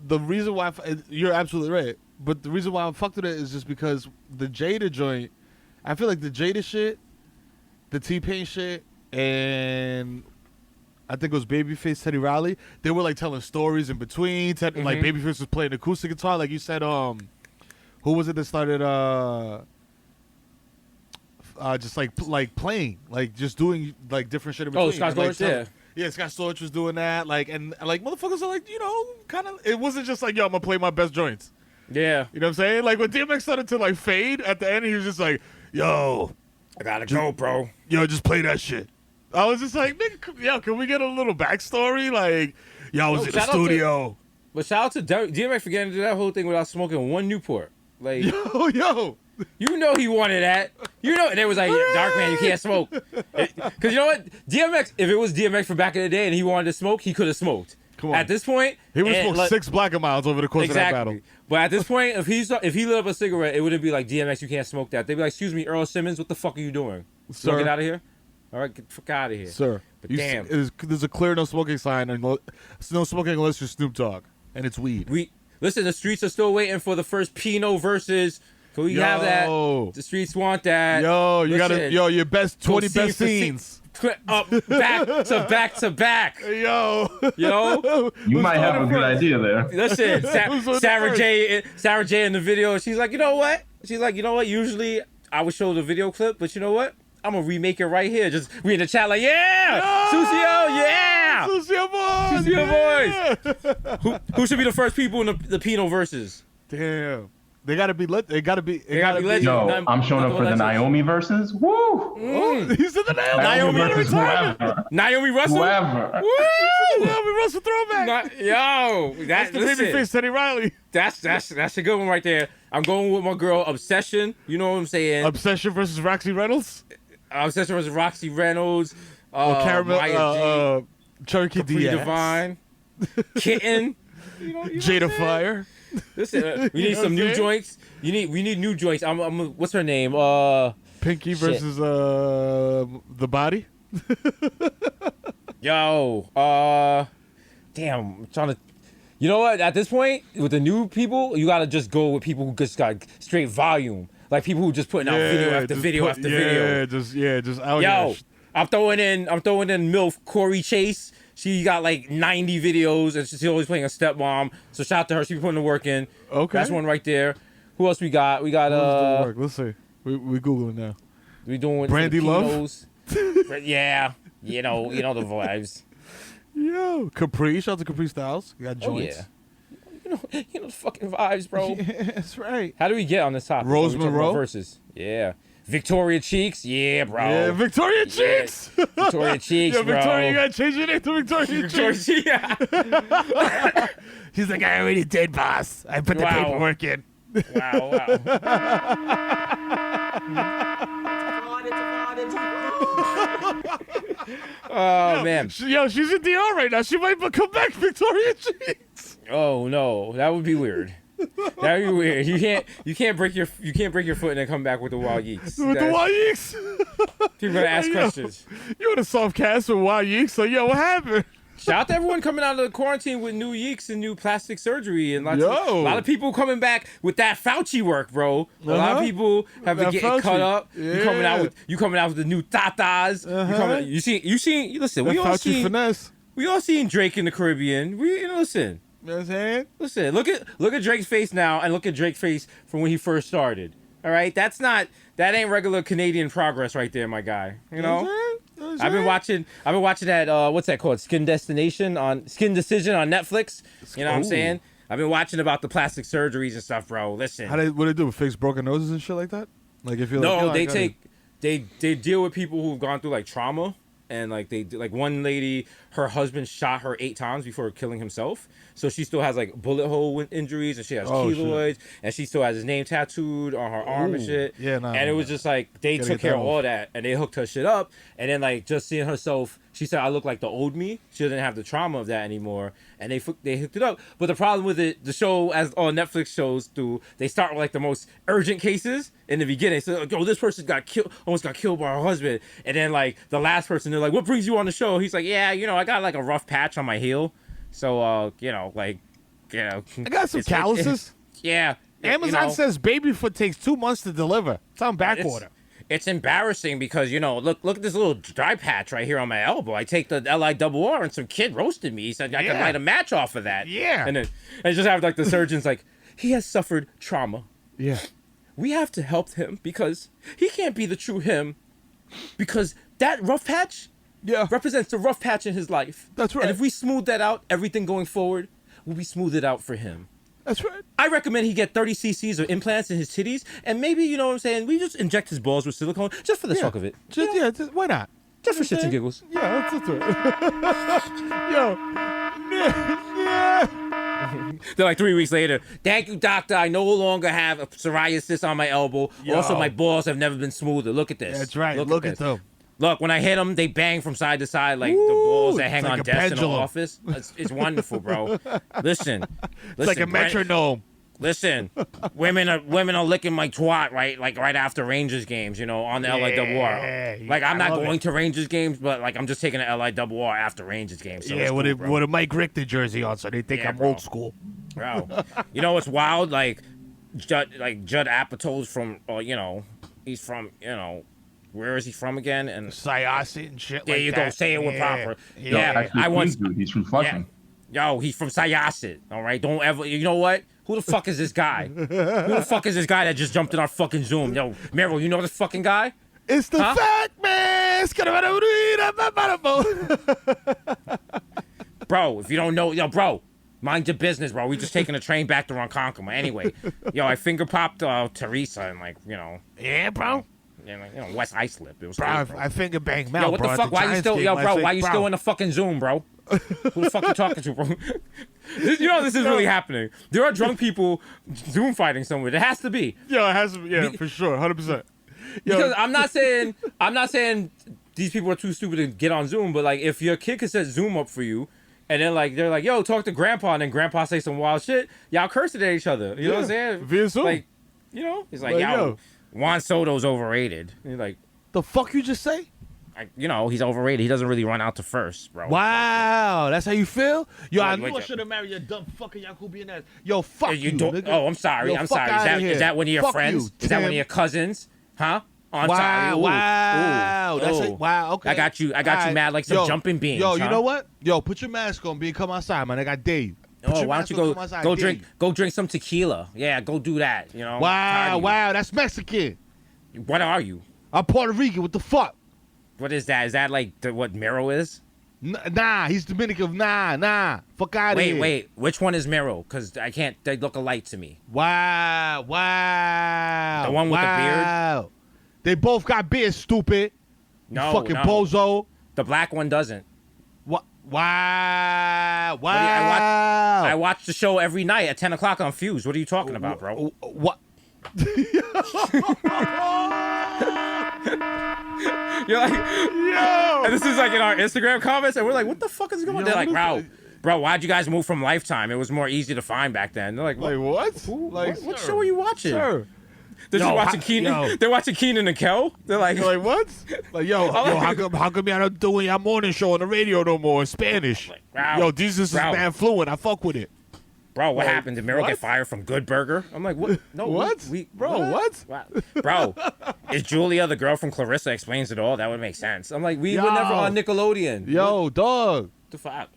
the reason why you're absolutely right, but the reason why I'm fucked with it is just because the Jada joint. I feel like the Jada shit, the T-Pain shit, and I think it was Babyface, Teddy Riley. They were like telling stories in between. Like Babyface was playing acoustic guitar, like you said. Who was it that started just like playing, like just doing like different shit in between. Oh, Scott And, like, Storch, yeah, Scott Storch was doing that, like, and like motherfuckers are like, kind of. It wasn't just like, yo, I'm gonna play my best joints. Yeah. You know what I'm saying? Like when DMX started to like fade at the end, he was just like, yo, I gotta go, bro. yo, just play that shit. I was just like, nigga, yo, can we get a little backstory? Like, yo, I was in the studio. But shout out to DMX for getting to that whole thing without smoking one Newport. Like, Yo. you know he wanted that. You know, and it was like, Dark Man, you can't smoke. Because you know what? DMX, if it was DMX from back in the day and he wanted to smoke, he could have smoked. Come on. At this point, He would have smoked 6 Black and Milds over the course of that battle. But at this point, if he lit up a cigarette, it wouldn't be like, DMX, you can't smoke that. They'd be like, excuse me, Earl Simmons, what the fuck are you doing? Sir. So get out of here. All right, get the fuck out of here. Sir. But damn. There's a clear no smoking sign, and no smoking unless you're Snoop Dogg, and it's weed. Listen, the streets are still waiting for the first Pino versus. Can we have that? The streets want that. Yo, you Listen, gotta, your best 20 best scenes. Up, back to back. Yo. You might have a good idea there. Listen, Sarah J in the video, she's like, you know what? Usually I would show the video clip, but you know what? I'm gonna remake it right here. Just we in the chat like, yeah, Susio, yeah, Susio boys. Who should be the first people in the Pino verses? Damn, they gotta be lit. They gotta be legends. Yo, I'm showing up for the Naomi verses. Woo! He's in the Naomi versus whoever. Naomi Russell. Whoever. Woo! Naomi Russell throwback. That's the babyface Teddy Riley. That's a good one right there. I'm going with my girl Obsession. You know what I'm saying? Obsession versus Roxy Reynolds. Obsession versus Roxy Reynolds. Caramel. Cherokee Capri Diaz. Divine. Kitten. Jada Fire. Listen, we need some new joints. We need new joints. What's her name? Pinky versus the Body. Yo, damn, I'm trying to. You know what? At this point, with the new people, you gotta just go with people who just got straight volume, like people who just putting out video after video after video. Just out. Yo, I'm throwing in MILF Corey Chase. She got like 90 videos, and she's always playing a stepmom. So shout out to her. She be putting the work in. Okay, that's one right there. Who else we got? We got Let's see. We googling now. We doing Brandy Love. Yeah, you know the vibes. Yo, Capri. Shout out to Capri Styles. You got joints. Oh, yeah. You know the fucking vibes, bro. Yeah, that's right. How do we get on this topic? Rose Monroe versus. Yeah. Victoria Cheeks. Yeah, bro. Yeah, Victoria Cheeks. Victoria Cheeks, Yo, bro. Victoria, you gotta change your name to Victoria Cheeks. Yeah. She's like, I already did, boss. I put the paperwork in. Wow. Oh, man. She's in DR right now. She might come back Victoria Cheeks. Oh no, that would be weird. That'd be weird. You can't break your foot and then come back with the wild yeeks. With the wild yeeks. People gonna ask questions. You in a soft cast with wild yeeks? So what happened? Shout out to everyone coming out of the quarantine with new yeeks and new plastic surgery and a lot of people coming back with that Fauci work, bro. A lot of people have been getting cut up. Yeah. You coming out with the new tatas. Listen, we all seen finesse. We all seen Drake in the Caribbean. Listen. You know what I'm saying? Listen, look at Drake's face now and look at Drake's face from when he first started. All right, that ain't regular Canadian progress right there, my guy. You know? I've been watching that what's that called? Skin Decision on Netflix. You know what I'm saying? I've been watching about the plastic surgeries and stuff, bro. Listen. What do they do? Fix broken noses and shit like that? Like if you they deal with people who've gone through like trauma. And like one lady, her husband shot her 8 times before killing himself. So she still has like bullet hole injuries and she has keloids and she still has his name tattooed on her arm and shit. Yeah, it was just like they took care of all that and they hooked her shit up. And then like just seeing herself, she said, I look like the old me. She doesn't have the trauma of that anymore. And they hooked it up. But the problem with it, the show, as all Netflix shows do, they start with like the most urgent cases in the beginning. So like, this person almost got killed by her husband. And then like the last person, they're like, what brings you on the show? He's like, yeah, I got like a rough patch on my heel. So, I got some calluses. Yeah. Amazon says baby foot takes 2 months to deliver. It's on backwater. It's embarrassing because, look at this little dry patch right here on my elbow. I take the LIRR and some kid roasted me. He said I could light a match off of that. Yeah. And then I just have like the surgeons like, he has suffered trauma. Yeah. we have to help him because he can't be the true him because that rough patch represents the rough patch in his life. That's right. And if we smooth that out, everything going forward will be smoothed out for him. That's right. I recommend he get 30 cc's of implants in his titties, and maybe, you know what I'm saying, we just inject his balls with silicone just for the fuck of it. Just, why not? Just for shits and giggles. Yeah, that's right. Yo. They're like 3 weeks later, thank you, doctor. I no longer have a psoriasis on my elbow. Also, my balls have never been smoother. Look at this. That's right. Look at them. Look, when I hit them, they bang from side to side like the balls that hang like on a desks in the pendulum. office. It's wonderful, bro. Listen, It's like a metronome. Listen, women are licking my twat right after Rangers games, you know, on the LIRR. Like I'm not going to Rangers games, but like I'm just taking the LIRR after Rangers games. So Yeah, cool, with a Mike Richter jersey on, so they think I'm old school. Bro, you know what's wild? Like Judd Apatow's from, you know, he's from, you know, where is he from again? And Syosset and shit. there you go. Say it with proper. Yeah, Actually, I once. dude, he's from Flushing. Yo, he's from Syosset. All right, don't ever. You know what? Who the fuck is this guy? Who the fuck is this guy that just jumped in our fucking Zoom? Yo, Mero, you know this fucking guy? It's the fact, man. Bro, if you don't know, yo, bro, mind your business, bro. We just taking a train back to Ronkonkoma. Anyway, yo, I finger popped Teresa and like, you know. Yeah, bro. Yeah, like, you know, West Islip. It was Bro, great, bro. I finger banged Mel, Yo, what bro, the at fuck? Why you Giants still, game yo, last bro? week. Why you still in the fucking Zoom, bro? Who the fuck you talking to, bro? You know this is really happening. There are drunk people Zoom fighting somewhere. There has to be. Yo, it has to be. Yeah, for sure, 100%. Because I'm not saying these people are too stupid to get on Zoom, but like if your kid could set Zoom up for you, and then like they're like, yo, talk to grandpa, and then grandpa say some wild shit, y'all cursing at each other. You know what I'm saying? Via Zoom. Like, you know, he's like, Like, yo, Juan Soto's overrated. And you're like, the fuck you just say? you know, he's overrated. He doesn't really run out to first, bro. Wow, that's how you feel? Yo, I Wait, knew I should have married your dumb fucking Yakubian ass. Yo, fuck you, nigga. Oh, I'm sorry. Yo, I'm fuck sorry. outta here. Is that one of your Fuck friends? you, Is that one of Tim. your cousins? Huh? Oh, I'm Wow, sorry. Ooh, wow. ooh, That's ooh. it. Wow, okay. I got you Alright. mad like some Yo, jumping beans. Yo, huh? you know what? Yo, put your mask on, B. Come outside, man. I got Dave. Put Oh, your why mask don't you on, go come outside, go Dave. drink some tequila? Yeah, go do that. You know. Wow, wow. That's Mexican. What are you? I'm Puerto Rican. What the fuck? What is that? Is that like what Mero is? Nah, he's Dominican. Nah. Fuck out of here. Wait. Which one is Mero? Because I can't. They look alike to me. Wow. The one with the beard? They both got beards, stupid. No, You fucking no. bozo. The black one doesn't. What? Wow. I watch the show every night at 10 o'clock on Fuse. What are you talking about, bro? What? You're like, Yo. and this is like in our Instagram comments, and we're like, what the fuck is going on? Yo, They're like, what bro, why'd you guys move from Lifetime? It was more easy to find back then. They're like, Like what? Like what sir, show are you watching? Sir. They're just Yo, watching Keenan. They're watching Keenan and Kel. They're like, Like what? Like yo, how come y'all not doing your morning show on the radio no more in Spanish? Wow. Yo, Desus is Wow. man fluent. I fuck with it. bro, what Like, happened? Did Mero what? get fired from Good Burger? I'm like, what? No, What? Bro, what? Wow. Bro, is Julia the girl from Clarissa Explains It All? That would make sense. I'm like, we were never on Nickelodeon. Yo, dog. What the fuck?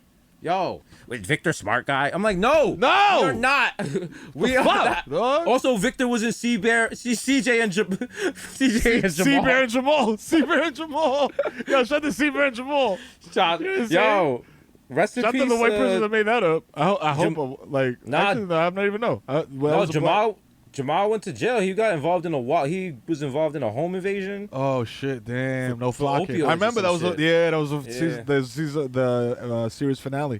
Yo, wait, Victor Smart Guy? I'm like, no, No! we're not. We are fuck, not. dog? Also, Victor was in CJ and CJ and Jamal. Seabear and Jamal. Seabear and Jamal. Yo, shout out to Seabear and Jamal. Shout- You know what I'm Yo, rest in Shout out peace. to the white person that made that up. I hope, like, Nah. actually, no, I'm not even know. no, Jamal went to jail. He got involved in He was involved in a home invasion. Oh shit! Damn, no for flocking. opioids I remember or that was some shit. that was Yeah. the series finale.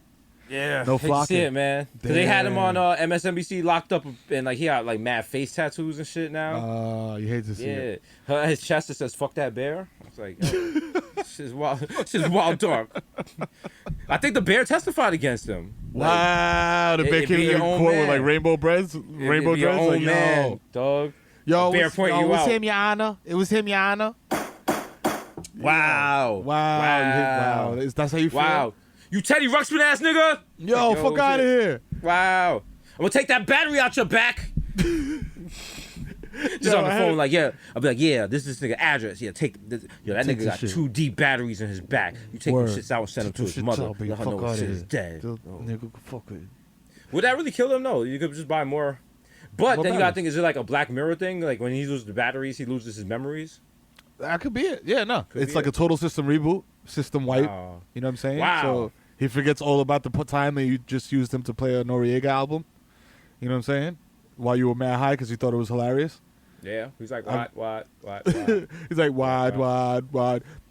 Yeah, No hate to flocking. see it, man. 'Cause they had him on Damn. MSNBC locked up, and like he got like mad face tattoos and shit now. You hate to see it. Yeah, his chest it says "fuck that bear." It's like, shit's wild. Shit's wild dark. I think the bear testified against him. Wow, the big it be kid your in own court with man. like rainbow breads, rainbow It be your dreads. own Like, man, dog. yo, bear point you it was out. him, Your Honor. It was him, Your Honor. Wow. Wow. That's how you feel. Wow. You Teddy Ruxpin ass nigga. Yo, fuck out of here. Wow. I'm gonna take that battery out your back. Just on the phone, like, yeah. I'll be like, yeah, this is this nigga address. Yeah, take this. Yo, that Take nigga this got shit. 2 D batteries in his back. You take Word. them shits out and send them to his mother. Let her know shit is dead. Nigga, fuck it. Would that really kill him? No. You could just buy more But What then you gotta batteries? think, is it like a Black Mirror thing? Like when he loses the batteries, he loses his memories. That could be it. Yeah, no. It's be like it. a total system reboot, system wipe. Wow. You know what I'm saying? Wow. So he forgets all about the time that you just used him to play a Noriega album. You know what I'm saying? While you were mad high because you thought it was hilarious. Yeah, he's like, what? He's like, wad.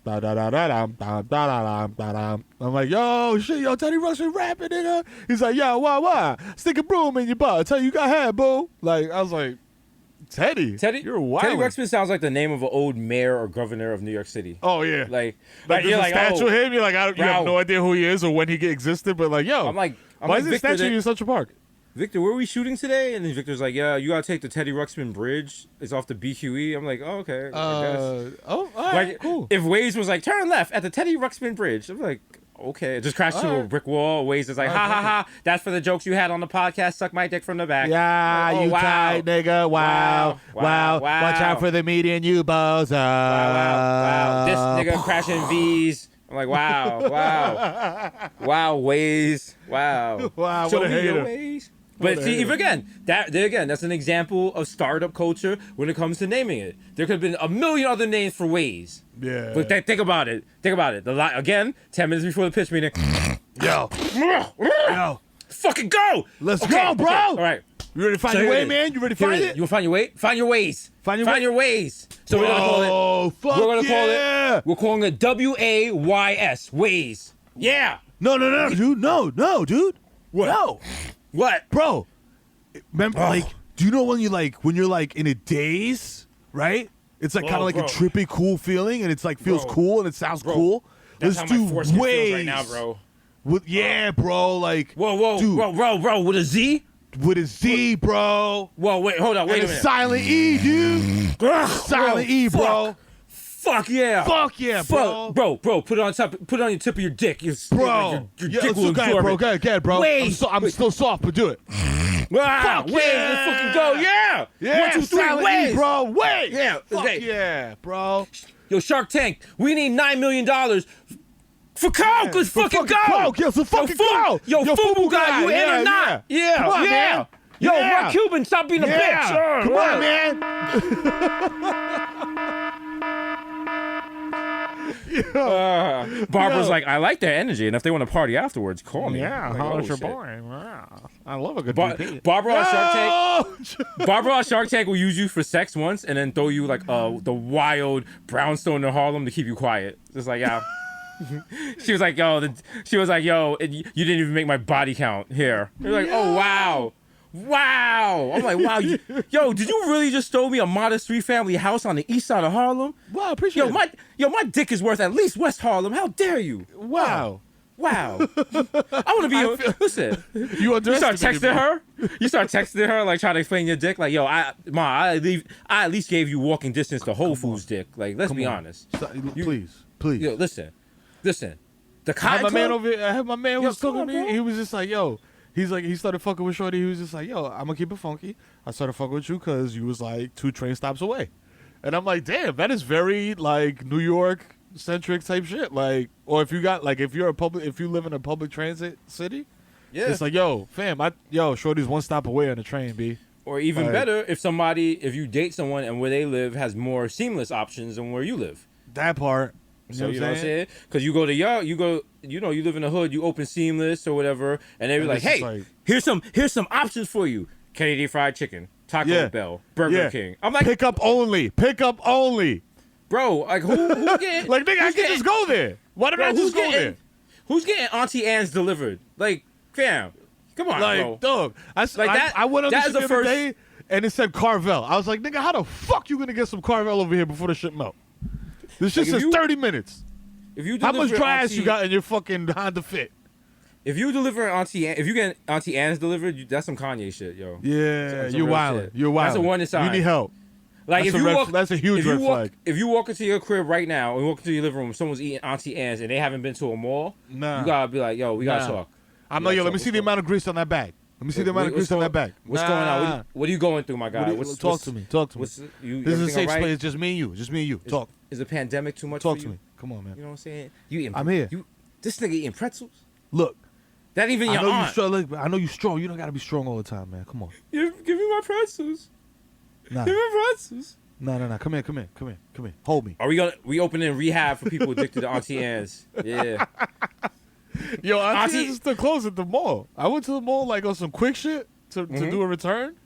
Da, da, da, da, dum, dum, da, da, dum, da, dum. I'm like, yo, shit, yo, Teddy Ruxpin rapping, nigga. He's like, yo, why? Stick a broom in your butt. Tell you got hair, boo. Like, I was like, Teddy, you're wild. Teddy Ruxpin sounds like the name of an old mayor or governor of New York City. Oh yeah, Like there's you're a like, statue oh, of him. You're like, you have no idea who he is or when he existed, but like, yo, I'm like, why is this Victor, statue in Central Park? Victor, where are we shooting today? And then Victor's like, yeah, you gotta take the Teddy Ruxpin Bridge. It's off the BQE. I'm like, oh, okay. I guess. All right, Like, cool. if Waze was like, turn left at the Teddy Ruxpin Bridge, I'm like, okay. It just crashed to a Alright. brick wall. Waze is like, ha ha ha. That's for the jokes you had on the podcast. Suck my dick from the back. Yeah, Oh, you wow. tight, nigga. Wow. Wow. Watch out for the median, you bozo. Wow. This nigga crashing V's. I'm like, wow. Wow, Waze. Wow. Wow, Show what a me your hater. Waze. But see, that's an example of startup culture when it comes to naming it. There could have been a million other names for Waze. Yeah. But think about it. Again, 10 minutes before the pitch meeting. Yo. Fucking go! Let's go, bro. All right. You ready to find So your here way, it is. man? You ready to Here find it is. it? You want to find your way? Find your ways. Find your ways. So we're gonna call it. Oh, fuck We're gonna call yeah. it. We're calling it WAYS. Ways. Yeah. No, dude. No, dude. What? No. What? Bro. Remember, Oh. like, do you know when you're like in a daze, right? It's like kind of like bro. a trippy, cool feeling, and it's like feels Bro. cool and it sounds cool. That's Let's how do my foreskin feels ways right now, bro. Yeah, bro. Like, Whoa, dude, bro. With a Z? with a Z, bro. Whoa, wait, hold on, wait And a a minute. silent E, dude. Silent E, bro. Fuck yeah. Fuck yeah, bro. Bro, put it on top. Put it on your tip of your dick. Your Bro. Your Yeah, dick let's will do it, absorb bro. it. Go ahead, bro. Wait. I'm still soft, but do it. Ah, Fuck wait, yeah. let's fucking go. Yeah. Yeah, 1, 2, 3, silent ways. E, bro. Wait. Yeah, Fuck okay. yeah, bro. Yo, Shark Tank, we need $9 million for Coke. Let's for fucking fucking go. Coke. Yeah, so fucking go. Yo, Yo, Fubu Fubu guy, guy. you in Yeah, or not? Yeah, Come on, yeah. man. Yo, Yeah. Mark Cuban, stop being a bitch. Yeah. Come on, man. Barbara's like, I like their energy, and if they want to party afterwards, call me. Yeah, I'm like, how oh, much your shit. boy? Wow. I love a good Barbara on Shark Tank. Tank. Barbara on Shark Tank will use you for sex once, and then throw you like the wild brownstone in Harlem to keep you quiet. Just like, yeah. She was like, yo, you didn't even make my body count here. You're like, oh wow. I'm like, wow, yo, did you really just throw me a modest 3-family house on the east side of Harlem? Wow, I appreciate it. My dick is worth at least West Harlem. How dare you? Wow. Wow. I want to be. Listen. You You start underestimated texting me. her. You start texting her, like trying to explain your dick. Like, yo, I at least gave you walking distance to Whole Foods dick. Like, let's be honest. Please. Yo, listen. The I Cotton had my man Club. over here. I had my man Yo, was talking come to on, me. bro. He was just like, yo. He's like, he started fucking with Shorty. He was just like, yo, I'm gonna keep it funky. I started fucking with you because you was like 2 train stops away. And I'm like, damn, that is very like New York centric type shit. Like, or if you got like, if you live in a public transit city, Yeah. it's like, yo, fam, Shorty's 1 stop away on the train, B. Or even Like- better, if you date someone and where they live has more seamless options than where you live. That part. So you know what I'm saying? Because you live in the hood, you open Seamless or whatever, and they be And like, it's just hey, like- here's some options for you: Kennedy Fried Chicken, Taco Yeah. Bell, Burger King. I'm like, Pick up only. bro, like who getting Like, nigga, I who's can just go there. Why did I just go there? Who's getting Auntie Anne's delivered? Like, fam, come on, Like, bro. dog. I went on that the is shit the the other first- day, and it said Carvel. I was like, nigga, how the fuck you gonna get some Carvel over here before the shit melt? This shit Like, if says you- 30 minutes. If you How much deliver dry ass Auntie- you got in your fucking Honda Fit? If you get Auntie Anne's delivered, that's some Kanye shit, yo. Yeah, Some you're real wildin'. shit. You're wildin'. That's a one inside. You need help. Like That's if a you walk, that's a huge if you red walk, flag. If you walk into your crib right now and walk into your living room, someone's eating Auntie Anne's and they haven't been to a mall, Nah. you gotta be like, yo, we gotta Nah. talk. I'm We like, yo, gotta let me talk. see the amount of grease on that bag. Let me see the amount of What's grease on that going- bag. What's going on? Nah. What are you going through, my guy? Talk to me. Talk to me. What's you? This is a everything safe all right? space. It's just me and you. Just me and you. Talk. Is the pandemic too much Talk for to you? me. Come on, man. You know what I'm saying? You eating? I'm here. This nigga eating pretzels? Look, That even your I know you aunt. strong. Look, I know you strong. You don't gotta be strong all the time, man. Come on. Give me my pretzels. Nah. Give me my pretzels. No. Come here. Hold me. Are we opening rehab for people addicted to Auntie Anne's? Yeah. Yo, Auntie Auntie- Anne's is still closed at the mall. I went to the mall like on some quick shit to do a return,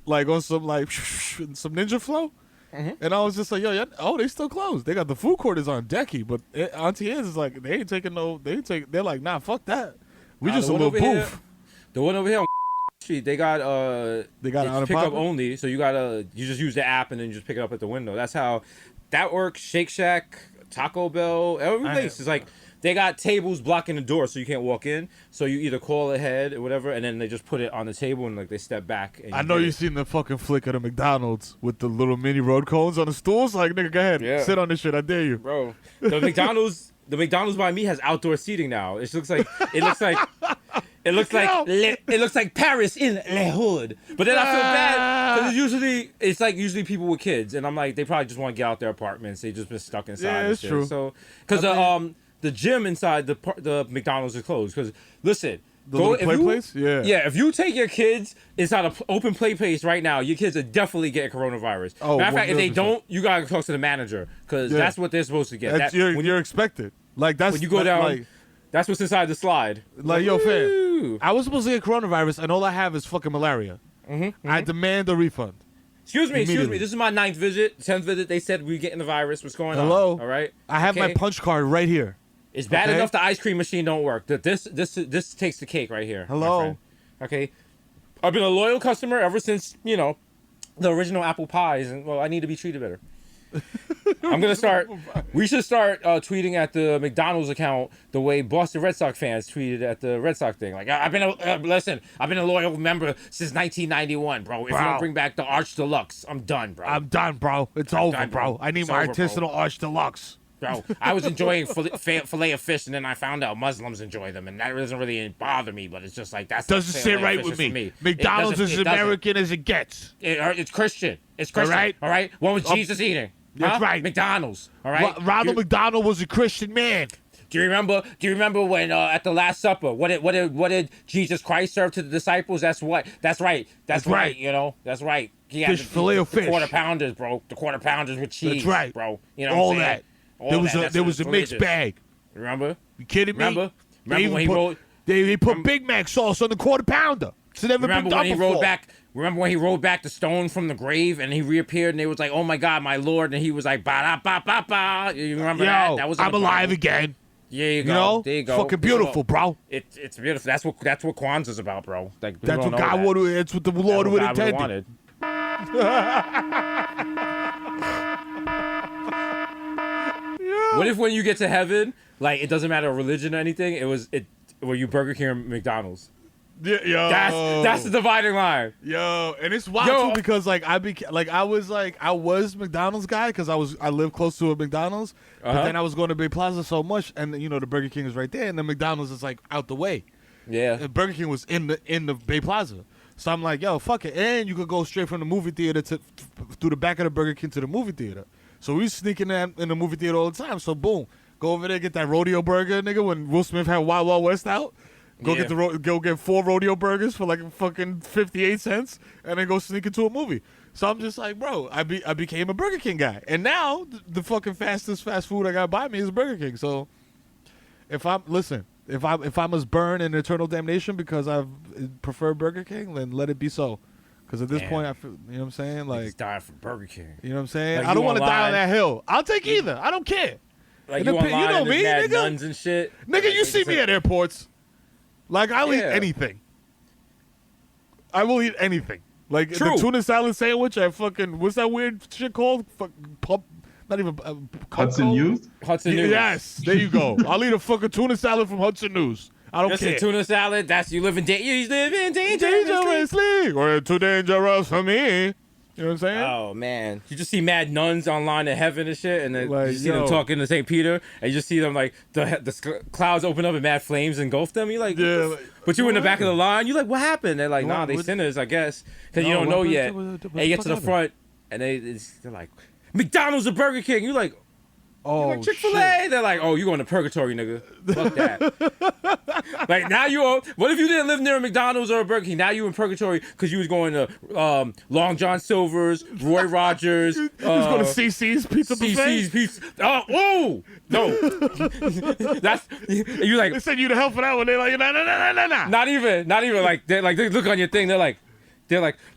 like on some like some ninja flow, and I was just like, yo, yeah, oh, they still closed. They got the food court is on decky, but Auntie Anne's is like they ain't taking no. They're like, nah, fuck that. We just a the one little over here- booth. The one over here on Street, they got They got it's out of pick up pocket? only, so you just use the app and then just pick it up at the window. That's how that works. Shake Shack, Taco Bell, every place is like they got tables blocking the door so you can't walk in. So you either call ahead or whatever, and then they just put it on the table and like they step back. And I know get you it. seen the fucking flick of the McDonald's with the little mini road cones on the stools. Like, nigga, go ahead, Yeah. sit on this shit. I dare you. Bro. The McDonald's by me has outdoor seating now. It looks like it looks like Paris in Le Hood. But then I feel bad because usually people with kids, and I'm like they probably just want to get out their apartments. They just been stuck inside. Yeah, and it's shit. true. So because the gym inside the McDonald's is closed. Because listen. The little play place? Yeah. Yeah, if you take your kids inside an open play place right now, your kids are definitely getting coronavirus. Oh, Matter of fact, if they 100%. don't, you gotta talk to the manager because Yeah. that's what they're supposed to get. That's, When you're expected. Like that's when you go down, Like, that's what's inside the slide. yo, fam. Woo. I was supposed to get coronavirus, and all I have is fucking malaria. I demand a refund. Excuse me. Immediately. This is my 9th visit, 10th visit. They said we're getting the virus. What's going Hello? on? All right. I have my Okay? punch card right here. It's bad Okay? enough the ice cream machine don't work. This takes the cake right here. my Hello? friend. Okay. I've been a loyal customer ever since the original apple pies, and well, I need to be treated better. I'm gonna start. We should start tweeting at the McDonald's account the way Boston Red Sox fans tweeted at the Red Sox thing. Like, I've been a loyal member since 1991, bro. If you Bro. don't bring back the Arch Deluxe, I'm done, bro. I'm done, bro. It's over, done, bro. bro. I need It's my over, bro. artisanal arch deluxe. Bro, I was enjoying filet of fish, and then I found out Muslims enjoy them, and that doesn't really bother me. But it's just like that's Doesn't sit right with me. McDonald's is as American as it gets. It's Christian. It's Christian. right. All right. What was Jesus eating? That's right. McDonald's. All right. Ronald McDonald was a Christian man. Do you remember when at the Last Supper, what did Jesus Christ serve to the disciples? That's right. That's right. That's right. He had Filet of fish. The quarter pounders, bro. The quarter pounders with cheese. That's right. Bro. You know All what I'm saying? that. All There that. was a mixed religious. bag. Remember? You kidding me? Remember They when even he put- rolled? They put Big Mac sauce on the quarter pounder. It's never Remember been when done he rolled before. back? Remember when he rolled back the stone from the grave and he reappeared and they was like, "Oh my God, my Lord!" And he was like, "Ba da ba ba ba." You remember that? Yo, That was in I'm the alive Bible. again. Yeah, you go. You know? There you go. Fucking beautiful, bro. It's beautiful. That's what Kwanzaa's about, bro. Like people That's don't what know God that. would. That's what the Lord That's would what God intended. What if when you get to heaven, like it doesn't matter religion or anything, were you Burger King or McDonald's? Yeah, yo. That's the dividing line. Yo, and it's wild Yo. too because I was McDonald's guy because I lived close to a McDonald's, but then I was going to Big Plaza so much, and the Burger King is right there, and the McDonald's is like out the way. Yeah. And Burger King was in the Bay Plaza, so I'm like, yo, fuck it, and you could go straight from the movie theater through the back of the Burger King to the movie theater. So we sneaking in the movie theater all the time. So boom, go over there, get that rodeo burger, nigga. When Will Smith had Wild Wild West out. Go get 4 rodeo burgers for like fucking 58 cents, and then go sneak into a movie. So I'm just like, bro, I became a Burger King guy, and now the fucking fast food I got by me is Burger King. So if I must burn in eternal damnation because I prefer Burger King, then let it be so. Because at this point, I feel, you know what I'm saying, like He's dying for Burger King. you know what I'm saying. Like, I don't you want to die on online- that hill. I'll take either. I don't care. Like In you the pit, online, you know and me, there's mad nigga. nuns and shit. Nigga, you see me at airports. Like, I'll eat Yeah. anything. I will eat anything. Like, True. the tuna salad sandwich at fucking, what's that weird shit called? Not even, Hudson Cutco? Youth? Hudson News. Yes, there you go. I'll eat a fucking tuna salad from Hudson News. I don't Listen, care. tuna salad. You live in dangerously. Dangerously. Or too dangerous for me. You know what I'm saying? Oh man, you just see mad nuns online in heaven and shit, and then Like, you see them yo. talking to St. Peter, and you just see them like the clouds open up and mad flames engulf them. You like, Yeah, what the like, but you in the back of the what? line. You like, what happened? They're like, What? nah, they What? sinners, I guess, because you No, don't what know happened? yet. What And the you get fuck to the happened? front, and they're like, McDonald's or Burger King. You like, Oh, like Chick-fil-A. They're like, oh, you going to purgatory, nigga. Fuck that. Like now what if you didn't live near a McDonald's or a Burger King? Now you in purgatory because you was going to Long John Silver's, Roy Rogers. You was going to CC's Pizza Buffet? CC's Pizza. Oh, no. That's you like. They send you to hell for that one. They're like, nah. Not even like they look on your thing. They're like,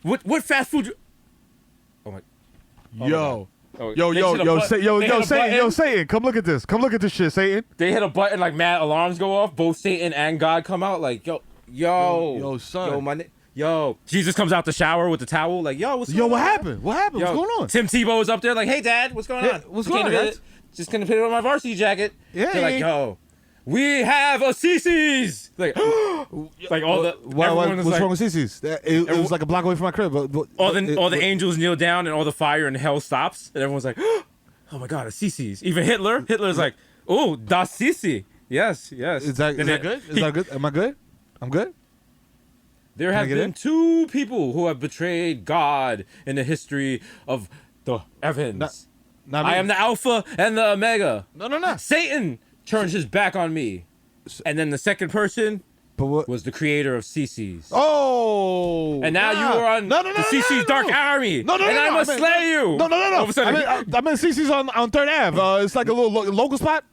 what fast food? Oh my. Yo. Oh, Satan, come look at this. Come look at this shit, Satan. They hit a button, like mad alarms go off. Both Satan and God come out. Like, yo, son. Yo, Jesus comes out the shower with the towel. Like, yo, what's going on? What happened? What happened? What's going on? Tim Tebow is up there. Like, hey, Dad, what's going on? What's going on, guys? Just gonna put it on my varsity jacket. Yeah. They're like, yo, we have a CC's. Like, like all the. What's wrong with CC's? It was like a block away from my crib. All the angels kneel down and all the fire in hell stops, and everyone's like, oh my God, a CC's. Even Hitler's like, oh, das Sisi. Yes. Is that good? Is that good? Am I good? I'm good? There have been 2 people who have betrayed God in the history of the heavens. Not me. I am the Alpha and the Omega. No. Satan turned his back on me. And then the second person was the creator of CC's. Oh! And now you are on the CC's Dark Army. And I must slay you. No. All of a sudden, I'm in CC's on 3rd Ave. It's like a little local spot.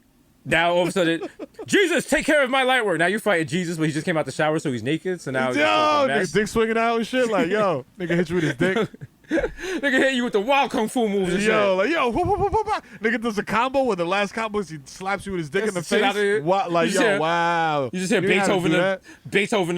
now all of a sudden, Jesus, take care of my light work. Now you're fighting Jesus, but he just came out the shower, so he's naked. So now nigga dick swinging out and shit. Like, yo, nigga hit you with his dick. Nigga hit you with the wild kung fu moves and shit. Nigga does a combo where the last combo is he slaps you with his dick in the face. What? Like, wow. You just hear Beethoven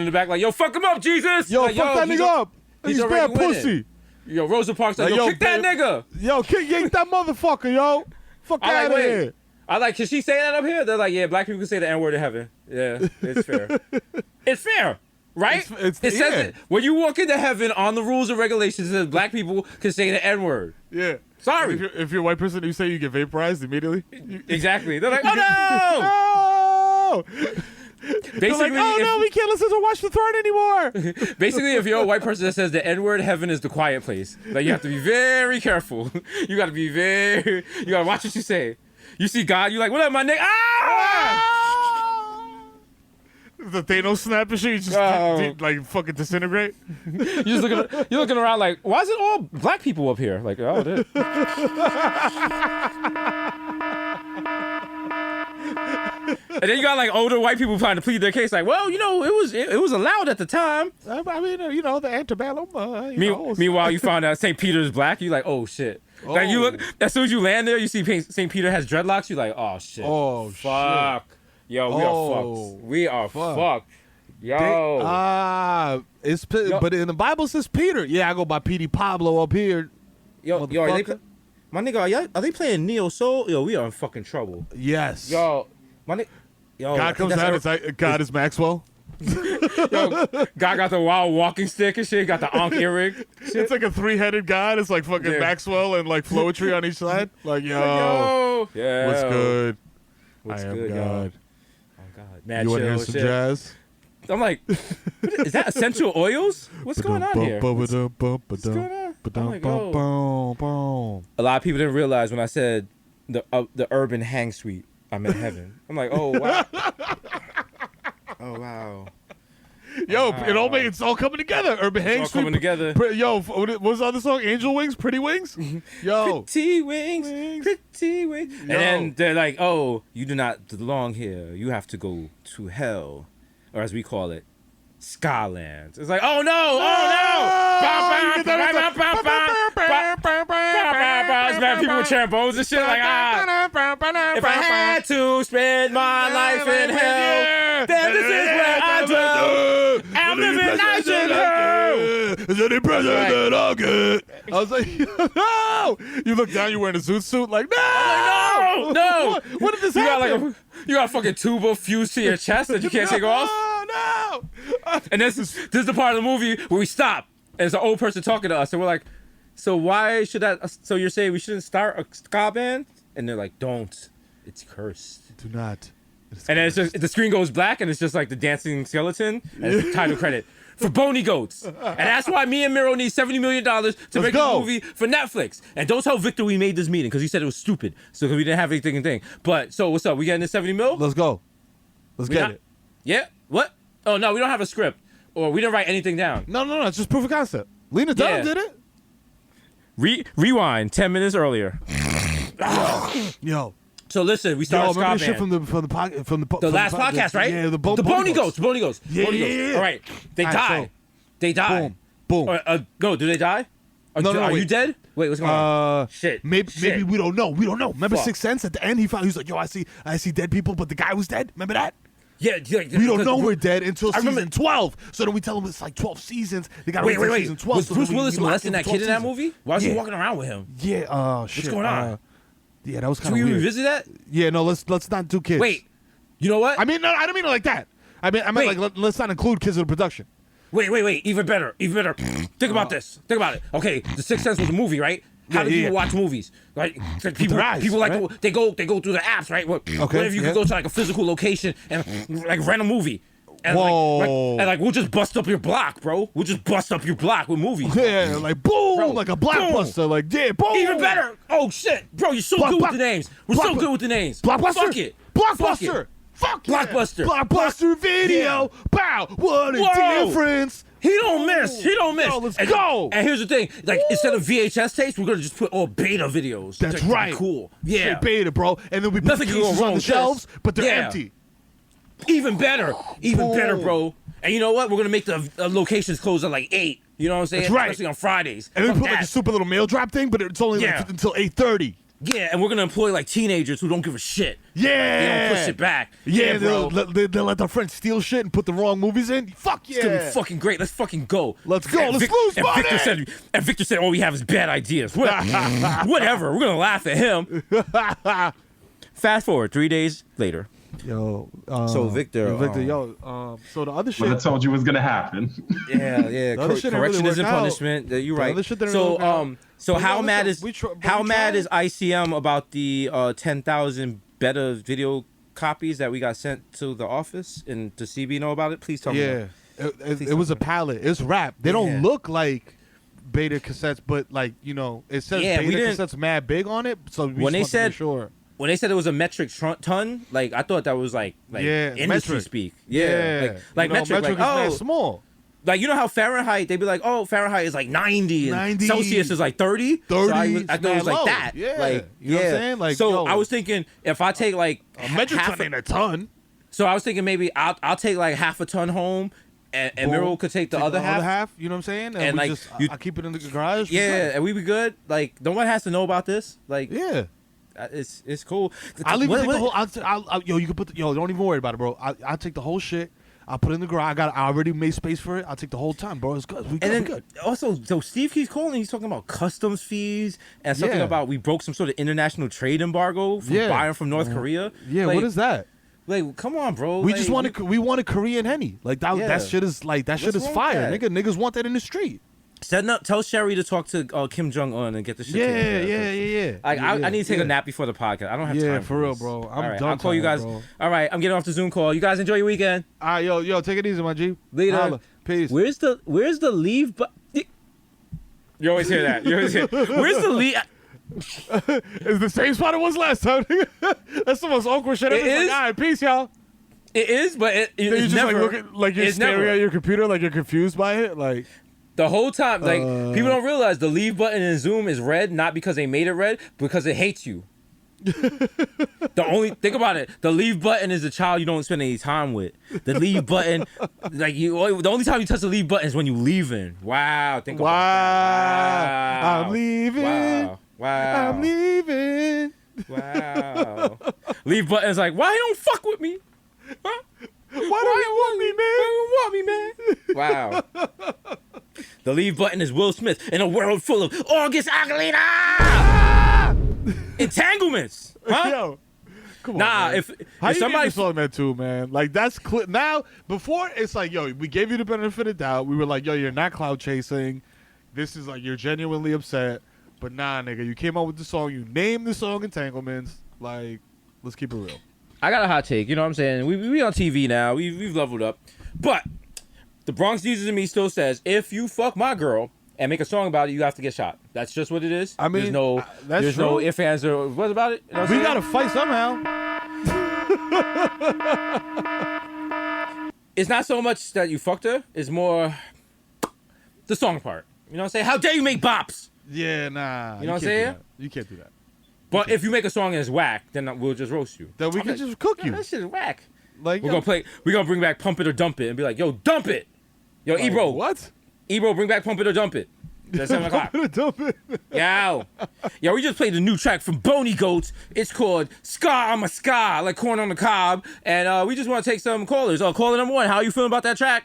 in the back, like, yo, fuck him up, Jesus. Yo, like, fuck that nigga up. He's bad pussy. Yo, Rosa Parks like, yo, kick that nigga. Yo, yank that motherfucker, yo. Fuck out of here. I like, can she say that up here? They're like, yeah, black people can say the N-word in heaven. Yeah, it's fair. It's fair. Right? It says it. When you walk into heaven on the rules and regulations, it says black people can say the N-word. Yeah. Sorry. If you're a white person, you say you get vaporized immediately. Exactly. They're like, oh no! Basically, like, oh no, we can't listen to Watch the Throne anymore. Basically, if you're a white person that says the N-word, heaven is the quiet place. Like, you have to be very careful. You gotta watch what you say. You see God, you're like, what up, my nigga? The Thanos snap and shit, you just like fucking disintegrate. You're looking around like, why is it all black people up here? Like, oh, it is. And then you got like older white people trying to plead their case, like, well, you know, it was allowed at the time. I mean, you know, the antebellum. Meanwhile, you found out St. Peter's black. You're like, oh shit. Oh. Like you look, as soon as you land there, you see St. Peter has dreadlocks. You're like, oh shit. Oh fuck. Shit. Yo, we are fucked. Yo. But in the Bible it says Peter. Yeah, I go by Petey Pablo up here. Yo, my nigga, are they playing Neo Soul? Yo, we are in fucking trouble. Yes. Yo, my nigga. Yo, God comes out. It's like God is Maxwell. Yo, God got the wild walking stick and shit. Got the Ankh earring. It's like a 3-headed God. It's like fucking Maxwell and like Floetry on each side. Like yo, yeah. What's good? What's I am good, God. Yo? Oh God, mad you want to hear shit. some jazz? I'm like, is that essential oils? What's going on here? What's going on? I'm like, oh. A lot of people didn't realize when I said the urban hang suite, I'm in heaven. I'm like, oh wow. Oh wow. Yo, it's all coming together. Urban hang suite. Coming together. Yo, what was the other song? Angel Wings, Pretty Wings? Yo. Pretty wings. Pretty wings. Yo. And then they're like, oh, you do not belong here. You have to go to hell. Or as we call it, Skyland. It's like, oh no, It's bad people with trombones and shit. Like, if I had to spend my life in hell, then this is where I dwell. I'm living nice in hell. Is any present that I'll get? I was like, no. You look down, you're wearing a zoot suit. Like, no. No. What did this happen? You got a fucking tuba fused to your chest that you can't take off. No. And this is the part of the movie where we stop, and it's an old person talking to us, and we're like, so why should that? So you're saying we shouldn't start a ska band? And they're like, don't. It's cursed. Do not. And then it's just the screen goes black, and it's just like the dancing skeleton and it's title credit for Bony Goats. And that's why me and Mero need $70 million to make a movie for Netflix. And don't tell Victor we made this meeting because he said it was stupid. So we didn't have anything to think. But so what's up? We getting the 70 mil? Let's go. Let's get it. Yeah. What? Oh no, we don't have a script, or we didn't write anything down. No. It's just proof of concept. Lena Dunham did it. Rewind 10 minutes earlier. Yo. So listen, we started ska remember band. shit from the Last podcast, right? Yeah, the Bony Goats. Bony Goats. Yeah. All right, they die. So, they die. Boom. No, do they die? No, Are wait. you dead? Wait, what's going on? Shit. Maybe we don't know. Remember Fuck. Sixth Sense at the end? He was like, yo, I see dead people, but the guy was dead. Remember that? Yeah. We don't know we're dead until I remember- season 12. So then we tell them it's like 12 seasons. They got to Wait. season 12. Was so Bruce then Willis we lock molesting in that for kid in that 12 movie? Why was he Yeah. walking around with him? Yeah. Shit. What's going on? Yeah, that was Can kind we of weird. revisit that? Yeah, no, let's not do kids. Wait. You know what? I mean, no, I don't mean it like that. I mean Wait. like let's not include kids in the production. Wait. Even better. Think about this. Think about it. Okay, The Sixth Sense was a movie, right? How do people watch movies? Like people their eyes, like right? they go through the apps, right? What if you could go to like a physical location and like rent a movie? And Whoa. like we'll just bust up your block, bro. We'll just bust up your block with movies. Yeah, like boom, Bro, like a blockbuster, like yeah, boom. Even better. Oh shit, bro, you're so good with the names. We're so good with the names. Blockbuster. Fuck it. Blockbuster. Fuck yeah. Blockbuster. Blockbuster video. Bow. What a Whoa. difference. He don't miss. Yo, let's go. And here's the thing: like instead of VHS tapes, we're gonna just put all beta videos. That's To be right. Cool. Yeah. Straight beta, bro. And then we put Nothing the can go cases wrong on the with shelves, this. but they're Yeah. empty. Even better, bro. And you know what? We're gonna make the locations close at like 8. You know what I'm saying? That's right. Especially on Fridays. And then we Fuck put like that. a super little mail drop thing, but it's only Yeah. like until 8:30. Yeah, and we're gonna employ like teenagers who don't give a shit. Yeah. They don't push it back. Yeah, bro. they'll let their friends steal shit and put the wrong movies in. Fuck yeah. It's gonna be fucking great. Let's fucking go. Let's go. And Let's lose and money. Victor said all we have is bad ideas. Whatever. We're gonna laugh at him. Fast forward 3 days later. Yo, So Victor, so the other What shit. I told you was gonna happen. Yeah. other shit didn't Correction really isn't work out. punishment. You're The right. other shit didn't really work out. So But how no, mad listen, is but how we mad tried. is ICM about the 10,000 beta video copies that we got sent to the office, and does CB know about it? Please tell me. Yeah, it was a palette. It's rap. They don't look like beta cassettes, but like it says Yeah, we beta didn't- cassettes mad big on it. So we When they just wanted to said- make sure. When they said it was a metric ton, like I thought that was like Yeah, industry metric. speak. Yeah, like metric, metric like is mad oh, small. like you know how Fahrenheit they be like, oh, Fahrenheit is like 90 and 90. Celsius is like 30. 30 So I is thought it was mad like low. that. Yeah. Like You know what I'm saying? Like, so yo. I was thinking if I take like A metric half ton ain't a ton. so I was thinking maybe I'll take like half a ton home, and Mero could take the other half. You know what I'm saying? And, And, we like, just, you- I keep it in the garage. we Yeah, good. and we be good. Like no one has to know about this. Like Yeah. it's cool. I'll even What- take the what- whole. Yo, you can put. Don't even worry about it, bro. I'll take the whole shit. I'll put it in the garage. I already made space for it. I'll take the whole time, bro. It's good. We good. And then we good. also, so Steve keeps calling. He's talking about customs fees and something Yeah. about we broke some sort of international trade embargo from Yeah. buying from North Korea. Yeah. like, What is that? Like, come on, bro. We like, just want a Korean Henny. Like that. Yeah. That shit is like that shit What's is wrong fire, with nigga. Niggas want that in the street. tell Sherry to talk to Kim Jong Un and get the shit. Yeah, taken care of, 'cause, yeah. Like, I need to take yeah. a nap before the podcast. I don't have Yeah, time for real, this. bro. I'm All right, done I'll call you tired, guys. bro. All right, I'm getting off the Zoom call. You guys enjoy your weekend. All right, yo, take it easy, my G. Later. Holla. Peace. Where's the leave? But you always hear that. You always hear. Where's the leave? It's the same spot it was last time. That's the most awkward shit ever. It It's is? like, all right, peace, y'all. It is, but Then you it's just never. like look at like you're it's staring never. at your computer, like you're confused by it, like. The whole time, like people don't realize the leave button in Zoom is red, not because they made it red, because it hates you. Think about it. The leave button is a child you don't spend any time with. The leave button, the only time you touch the leave button is when you leaving. Wow, think about that. Wow, I'm leaving. Wow, I'm leaving. wow. Leave button is like, why you don't fuck with me? Huh? Why don't you want me, man? Why you want me, man? Wow. The leave button is Will Smith in a world full of August Alcalina entanglements. Huh? Yo, come on. Nah, man. if How you somebody somebody song that too, man? Like that's now. Before it's like, yo, we gave you the benefit of the doubt. We were like, yo, you're not cloud chasing. This is like you're genuinely upset. But nah, nigga, you came out with the song. You named the song Entanglements. Like, let's keep it real. I got a hot take. You know what I'm saying? We on TV now. We've leveled up. But the Bronx Jesus in me still says, if you fuck my girl and make a song about it, you have to get shot. That's just what it is. I mean, there's no ifs, ands, or what about it? You know we gotta fight somehow. It's not so much that you fucked her. It's more the song part. You know what I'm saying? How dare you make bops? Yeah, nah. You know what I'm saying? You can't do that. But if you make a song and it's whack, then we'll just roast you. Then we can just cook you. That shit is whack. Like We're gonna bring back Pump It or Dump It and be like, yo, dump it. Yo, Ebro. What? Ebro, bring back Pump It or Dump It. That's 7 o'clock. Dump it. Yo, we just played the new track from Boney Goats. It's called Ska I'm a Ska, like corn on the cob. And we just want to take some callers. Caller number 1, how you feeling about that track?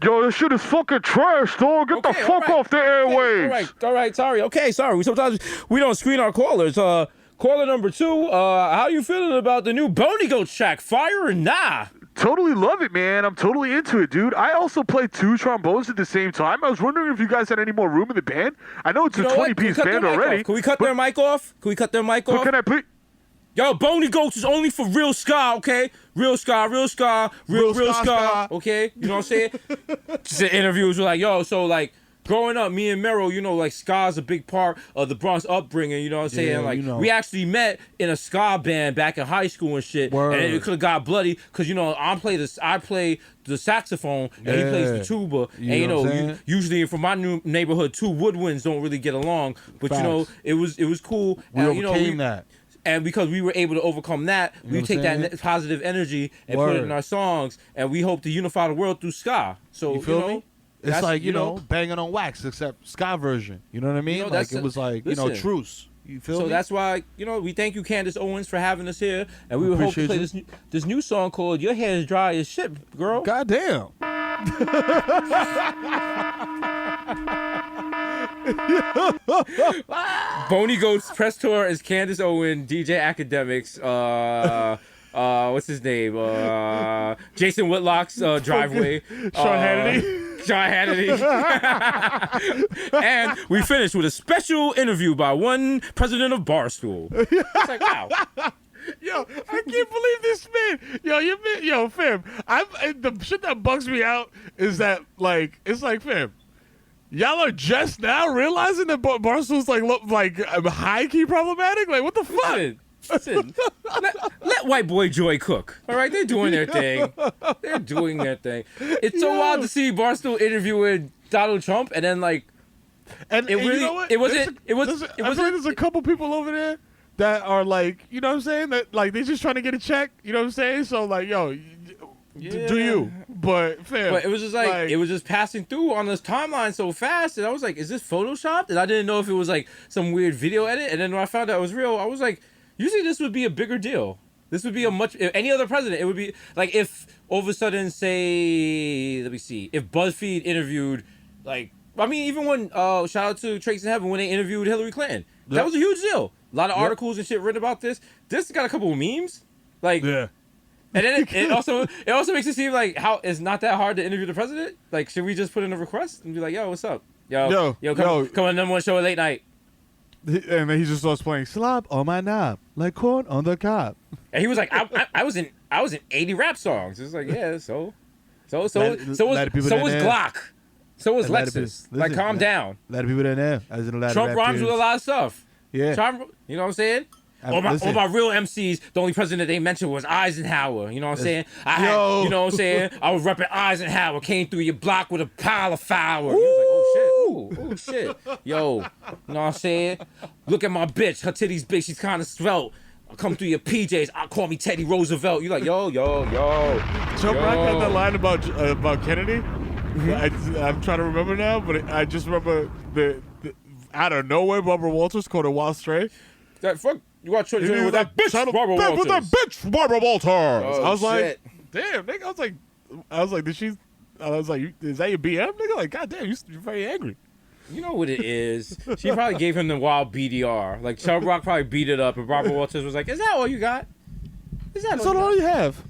Yo, this shit is fucking trash, dog. Get the fuck off the airwaves. All right, sorry. Okay, sorry. Sometimes we don't screen our callers. Caller number 2, how you feeling about the new Boney Goats track, Fire or Nah? Totally love it, man. I'm totally into it, dude. I also play 2 trombones at the same time. I was wondering if you guys had any more room in the band. I know it's a 20-piece band already. Can we cut their mic off? But can I please? Yo, Boney Goats is only for real ska, okay? Real ska, real ska, real ska, okay? You know what I'm saying? Just in interviews, we're like, yo, so like, growing up, me and Mero, you know, like, ska's a big part of the Bronx upbringing, you know what I'm saying? Yeah, like, you know. we actually met in a ska band back in high school and shit. Word. And it could have got bloody, because, you know, I play the saxophone, and he plays the tuba. You and, you know what I'm know, saying? usually from my new neighborhood, 2 woodwinds don't really get along. But, you know, it was cool. We and, you know, overcame that. And because we were able to overcome that, You know we what take I'm that saying? positive energy and put it in our songs, and we hope to unify the world through ska. So You feel me? It's that's- like, you know, banging on wax, except ska version. You know what I mean? You know, like, that's it was like, listen, you know, truce. You feel so me? that's why, you know, we thank you, Candace Owens, for having us here, and we would hope to Appreciate play this new song called "Your Hair Is Dry as Shit, Girl." Goddamn. Boney Goats press tour is Candace Owen, DJ Academics, what's his name? Jason Whitlock's driveway. Sean Hannity. Sean Hannity. And we finished with a special interview by one president of Barstool. It's like, wow. Yo, I can't believe this man. Yo, fam. The shit that bugs me out is that, like, it's like, fam, y'all are just now realizing that Barstool's like high key problematic. Like, what the fuck? Listen, let white boy Joy cook. All right, they're doing their thing. They're doing their thing. It's so wild to see Barstool interviewing Donald Trump, and then like, And it really, you know what? it wasn't. I feel like there's a couple people over there that are like, you know what I'm saying? That like they're just trying to get a check. You know what I'm saying? So like, yo, do you? But fam, But it was just like it was just passing through on this timeline so fast, and I was like, is this photoshopped? And I didn't know if it was like some weird video edit. And then when I found out it was real, I was like, usually this would be a bigger deal. This would be if any other president, it would be like if all of a sudden, say, let me see, if BuzzFeed interviewed, like, I mean, even when shout out to Trace in Heaven when they interviewed Hillary Clinton, that was a huge deal. A lot of articles and shit written about this. This got a couple of memes, like, yeah. and then it also makes it seem like how it's not that hard to interview the president. Like, should we just put in a request and be like, yo, what's up, yo, come on, number one show at late night. And then he just starts playing slop on my knob, like corn on the cob. And he was like, I was in 80 rap songs. It's like, yeah, so was Glock. So was Lexus. Like, calm down. A lot of people don't know. I was in a lot Trump of rhymes with a lot of stuff. Yeah. You know what I'm saying? All my real MCs, the only president they mentioned was Eisenhower. You know what I'm saying? You know what I'm saying? I was repping Eisenhower, came through your block with a pile of flour. He was like, oh shit. Yo, you know what I'm saying? Look at my bitch. Her titties big. She's kind of svelte. I come through your PJs. I call me Teddy Roosevelt. You like, yo. Trump Rock had that line about Kennedy. I'm trying to remember now, but I just remember the out of nowhere, Barbara Walters called her Wild Stray. That fuck. You got to with that bitch, Barbara Walters. With that bitch, Barbara Walters. Oh, I was shit. like, damn, nigga. I was like, is that your BM, nigga? Like, goddamn, you're very angry. You know what it is. She probably gave him the wild BDR. Like, Chubb Rock probably beat it up, and Barbara Walters was like, is that all you got? That's all you have.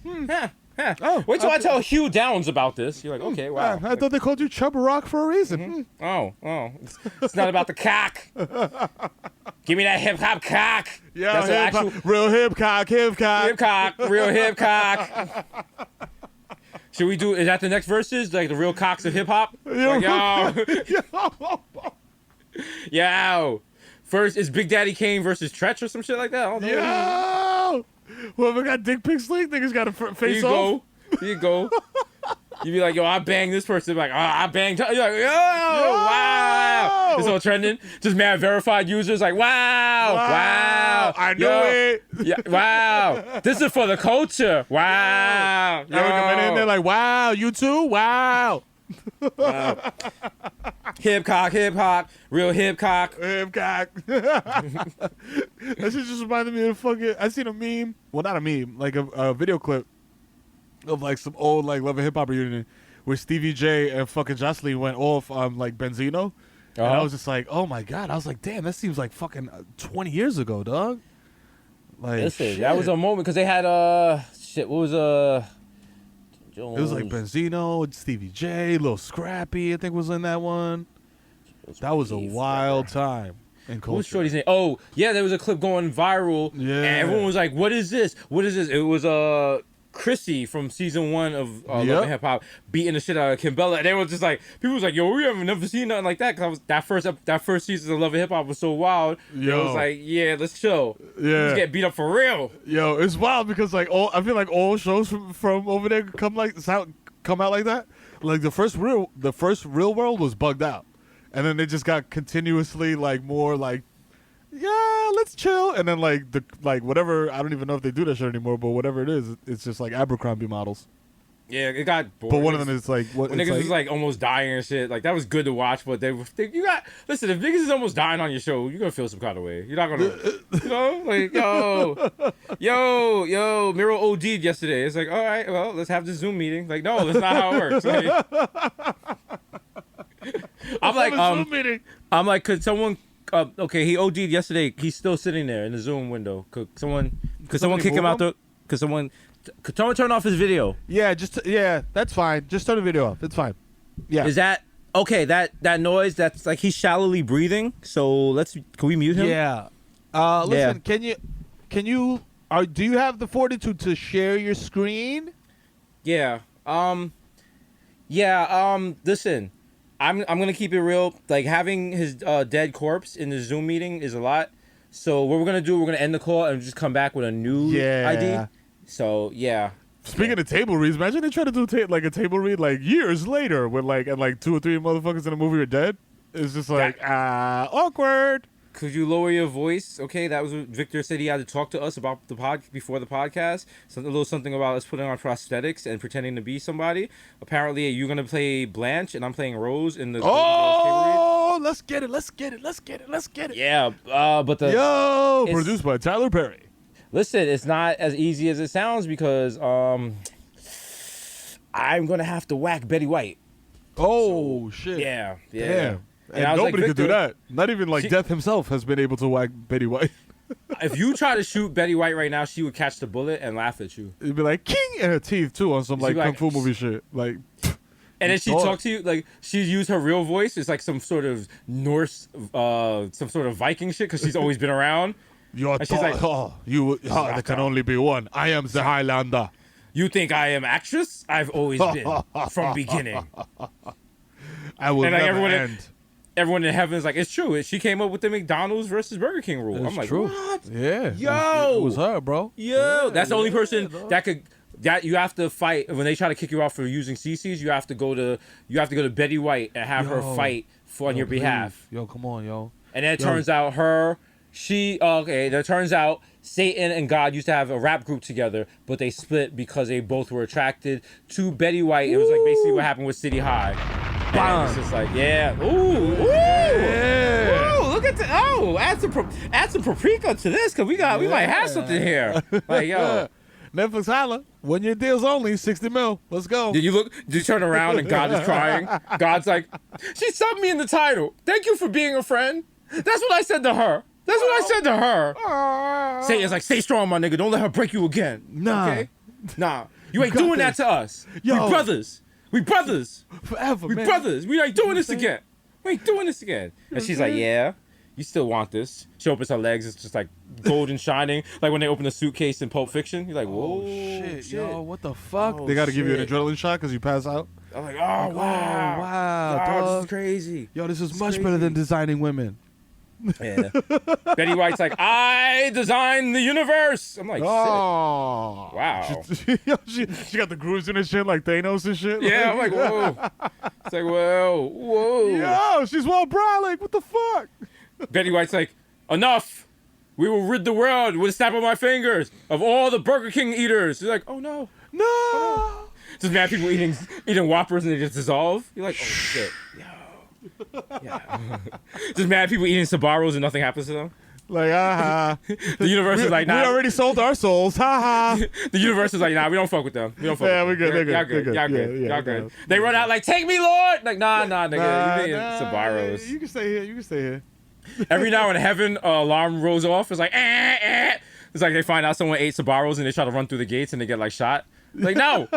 Oh, wait till I tell Hugh Downs about this. You're like, okay, wow. I thought they called you Chubba Rock for a reason. Oh, it's not about the cock. Give me that hip hop cock. Yeah, That's hip hop, real hip cock. hip cock, real hip cock. Should we do? Is that the next verses? Like the real cocks of hip hop? Like, yo. First, is Big Daddy Kane versus Tretch or some shit like that? I don't know. Yo, whoever got dick pics leaked, niggas got to face off. Here you go. You be like, yo, I banged this person. Like, oh, I banged her. You're like, yo, wow. It's all trending. Just mad verified users like, wow. I know it. Yeah, wow. This is for the culture. Wow. You ever come in there like, wow, you too? Wow. Hip cock, real hip cock. Hip cock. That shit just reminded me of fucking. I seen a meme. Well, not a meme, like a video clip of like some old like Love and Hip Hop reunion where Stevie J and fucking Jocelyn went off on like Benzino. And I was just like, oh my God. I was like, damn, that seems like fucking 20 years ago, dog. Like, Listen, that was a moment because they had shit. What was Jones. It was like Benzino, Stevie J, Lil Scrappy, I think was in that one. That was a wild time in culture. Who's Shorty's name? Oh, yeah, there was a clip going viral. Yeah. And everyone was like, what is this? What is this? It was Chrissy from season 1 of Love and Hip Hop beating the shit out of Kimbella. And everyone was just like, people was like, yo, we haven't never seen nothing like that. Cause that first season of Love and Hip Hop was so wild. Yo. It was like, yeah, let's chill. Yeah. Let's get beat up for real. Yo, it's wild because like I feel like all shows from over there come out like that. Like the first real world was bugged out. And then they just got continuously like more like, yeah, let's chill. And then like whatever, I don't even know if they do that shit anymore, but whatever it is, it's just like Abercrombie models. Yeah, it got boring. But one of them is like what when niggas was like almost dying and shit. Like that was good to watch, but listen, if niggas is almost dying on your show, you're gonna feel some kind of way. You're not gonna like yo, Mero OD'd yesterday. It's like, all right, well, let's have the Zoom meeting. Like, no, that's not how it works. Like, I'm like, could someone okay, he OD'd yesterday. He's still sitting there in the Zoom window. Could someone kick him out the? Could someone turn off his video? Yeah, that's fine. Just turn the video off. It's fine. Yeah. Is that okay? That noise. That's like he's shallowly breathing. So can we mute him? Yeah. Listen. Can you? Do you have the fortitude to share your screen? Yeah. Listen. I'm gonna keep it real. Like having his dead corpse in the Zoom meeting is a lot. So what we're gonna do, we're gonna end the call and just come back with a new ID. So yeah. Speaking of table reads, imagine they try to do a table read like years later when and 2 or 3 motherfuckers in a movie are dead. It's just like awkward. Could you lower your voice? Okay, that was what Victor said. He had to talk to us about before the podcast. A little something about us putting on prosthetics and pretending to be somebody. Apparently, you're gonna play Blanche and I'm playing Rose in the. Oh, let's get it. Yeah, but produced by Tyler Perry. Listen, it's not as easy as it sounds because I'm gonna have to whack Betty White. Oh shit! Yeah. Damn. And nobody could do that. Not even Death himself has been able to whack Betty White. If you try to shoot Betty White right now, she would catch the bullet and laugh at you. It'd be like king in her teeth too on some kung fu movie shit. Like, and then she talk to you like she used her real voice. It's like some sort of Norse, some sort of Viking shit because she's always been around. There can only be one. I am the Highlander. You think I am actress? I've always been from beginning. I will never end. Everyone in heaven is like, it's true. She came up with the McDonald's versus Burger King rule. I'm like, true. What? Yeah. Yo. It was her, bro. Yo. That's the only person that you have to fight when they try to kick you off for using CC's. You have to go to Betty White and have her fight on your behalf. Yo, come on, yo. And then it turns out it turns out Satan and God used to have a rap group together, but they split because they both were attracted to Betty White. It was like basically what happened with City High. And it's just like, yeah. Ooh. Yeah. Ooh, look at add some paprika to this because we might have something here. Like, yo. Netflix holla. 1 year deals only, 60 mil. Let's go. Did you turn around and God is crying? God's like, she subbed me in the title. Thank you for being a friend. That's what I said to her. Satan's like, stay strong, my nigga. Don't let her break you again. Nah. Okay? Nah. You ain't doing that to us. Yo. We brothers. Forever, man. We brothers. We ain't doing this again. And she's like, yeah. You still want this? She opens her legs. It's just like golden shining, like when they open a suitcase in Pulp Fiction. You're like, whoa, shit. Yo, what the fuck? Oh, they got to give you an shit. adrenaline shot because you pass out. I'm like, oh wow, wow, dog, dog. this is crazy. Yo, this is It's much crazy. better than designing women. Yeah. Betty White's like, I designed the universe. I'm like, Oh, wow. She got the grooves in her shit like Thanos and shit. shit. Yeah, I'm like, whoa. It's like, whoa. Yo, she's well brolic. What the fuck? Betty White's like, enough. We will rid the world with a snap of my fingers of all the Burger King eaters. She's like, oh no. No. Just mad people eating Whoppers and they just dissolve. You're like, oh shit. Yo. Yeah. Just mad people eating Sbarros and nothing happens to them. Like, The universe is like, we nah. already sold our souls. Ha ha. The universe is like, nah, we don't fuck with them. We don't fuck Yeah, with we're them. good, Y'all they're good, Y'all they're good. good. Yeah, Y'all good. no. They run out like, take me, Lord. Like, nah, nigga. You eating Sbarros. You can stay here. You can stay here. Every now in heaven, alarm rolls off. It's like, eh. It's like they find out someone ate Sbarros and they try to run through the gates and they get like shot. Like, no,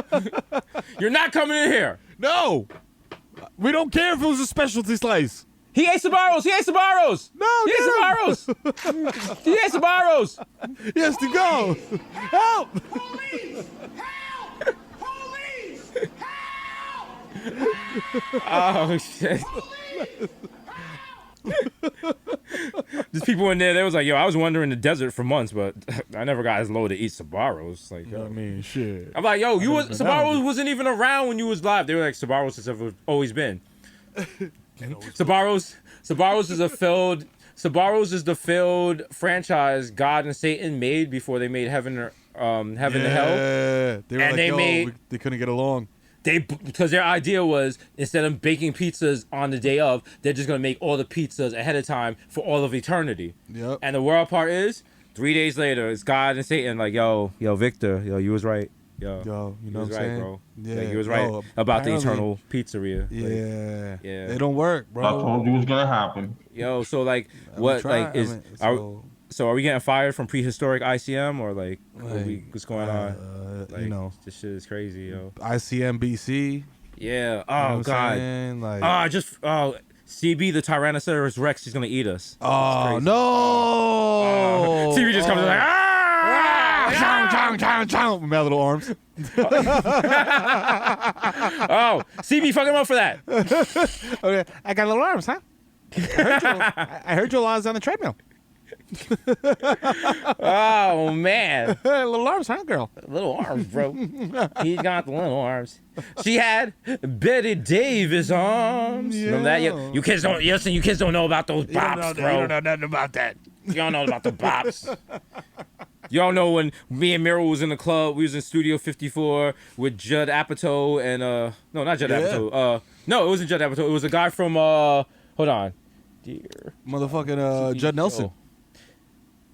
you're not coming in here. No. We don't care if it was a specialty slice. He ate Sbarros. No, He ate Sbarros. He ate Sbarros. He has to go. Help. Police! Help! Police! Help! Oh shit. There's people in there. They was like, yo, I was wandering the desert for months, but I never got as low to eat Sbarros. Like, yo. I mean, shit. I'm like, yo, Sbarros wasn't even around when you was live. They were like, Sbarros has always been. Sbarros is the failed franchise God and Satan made before they made Heaven and Hell. Yeah. They were And like, they yo, made- they couldn't get along. Because their idea was, instead of baking pizzas on the day of, they're just gonna make all the pizzas ahead of time for all of eternity. Yep. And the wild part is, 3 days later, it's God and Satan like, yo, Victor, you was right. Yo, you know was what I'm right, saying? bro. Yeah. Like, you was right Oh, about the apparently- eternal pizzeria. Like, Yeah. Yeah. They don't work, bro. I told you it was gonna happen. yo, so like, I'm what trying- like is I mean, so are we getting fired from prehistoric ICM or like Like, what's going on? Like, you know, this shit is crazy, yo. ICMBC. Yeah. You know Oh what god. I'm saying? Like, CB the Tyrannosaurus Rex is gonna eat us. oh crazy. no! CB just comes in like With my little arms. oh, CB fuck him up for that. Okay, I got little arms, huh? I heard your laws on the treadmill. Oh man, Little arms, huh, girl? little arms, bro. He got the little arms. She had Betty Davis arms. Remember that? You kids don't listen. You kids don't know about those bops, bro. You don't know nothing about that. You don't know about the bops. You don't know when me and Mero was in the club. We was in Studio 54 with Judd Apatow and no, not Judd Apatow. No, it wasn't Judd Apatow. It was a guy from hold on, dear Motherfucking Judd Nelson.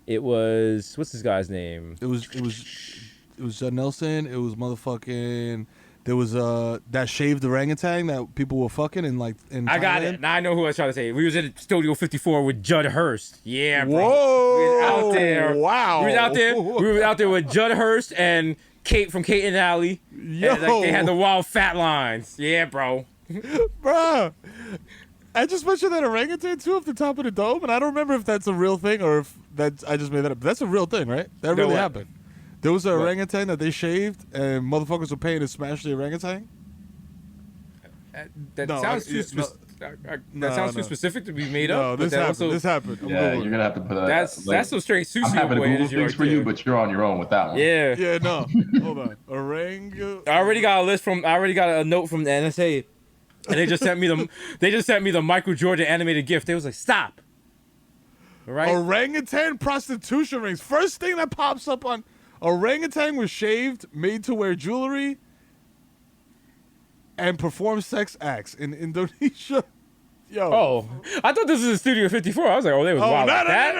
It was what's this guy's name? It was Judd Nelson. It was motherfucking. There was that shaved orangutan that people were fucking in like in I got Thailand. it. Now I know who I was trying to say. We was in Studio 54 with Judd Hurst. Yeah, bro. Whoa! We was out there. Wow! We was out there. We were out there with Judd Hurst and Kate from Kate and Alley. Yo! And, like, they had the wild fat lines. Yeah, bro. Bruh. I just mentioned that orangutan too off the top of the dome, and I don't remember if that's a real thing or if that's I just made that up. That's a real thing, right? That really what? happened. There was an What? orangutan that they shaved, and motherfuckers were paying to smash the orangutan. That No, sounds I- too no. that sounds too No. specific to be made No, up. but this that happened. also- This happened. I'm Yeah, Googling you're gonna have to put that. That's some straight I'm sushi having to Google voyage things right for you, there. but you're on your own with that one. Yeah. it. Yeah, no. Hold on. Orangutan. I already got a list from. I already got a note from the NSA, and they just sent me the. They just sent me the Michael Jordan animated GIF. They was like, "Stop." All right. Orangutan prostitution rings. First thing that pops up on orangutan was shaved, made to wear jewelry, and perform sex acts in Indonesia. Yo. Oh, I thought this was a Studio 54. I was like, oh, they was Oh, wild no, like that.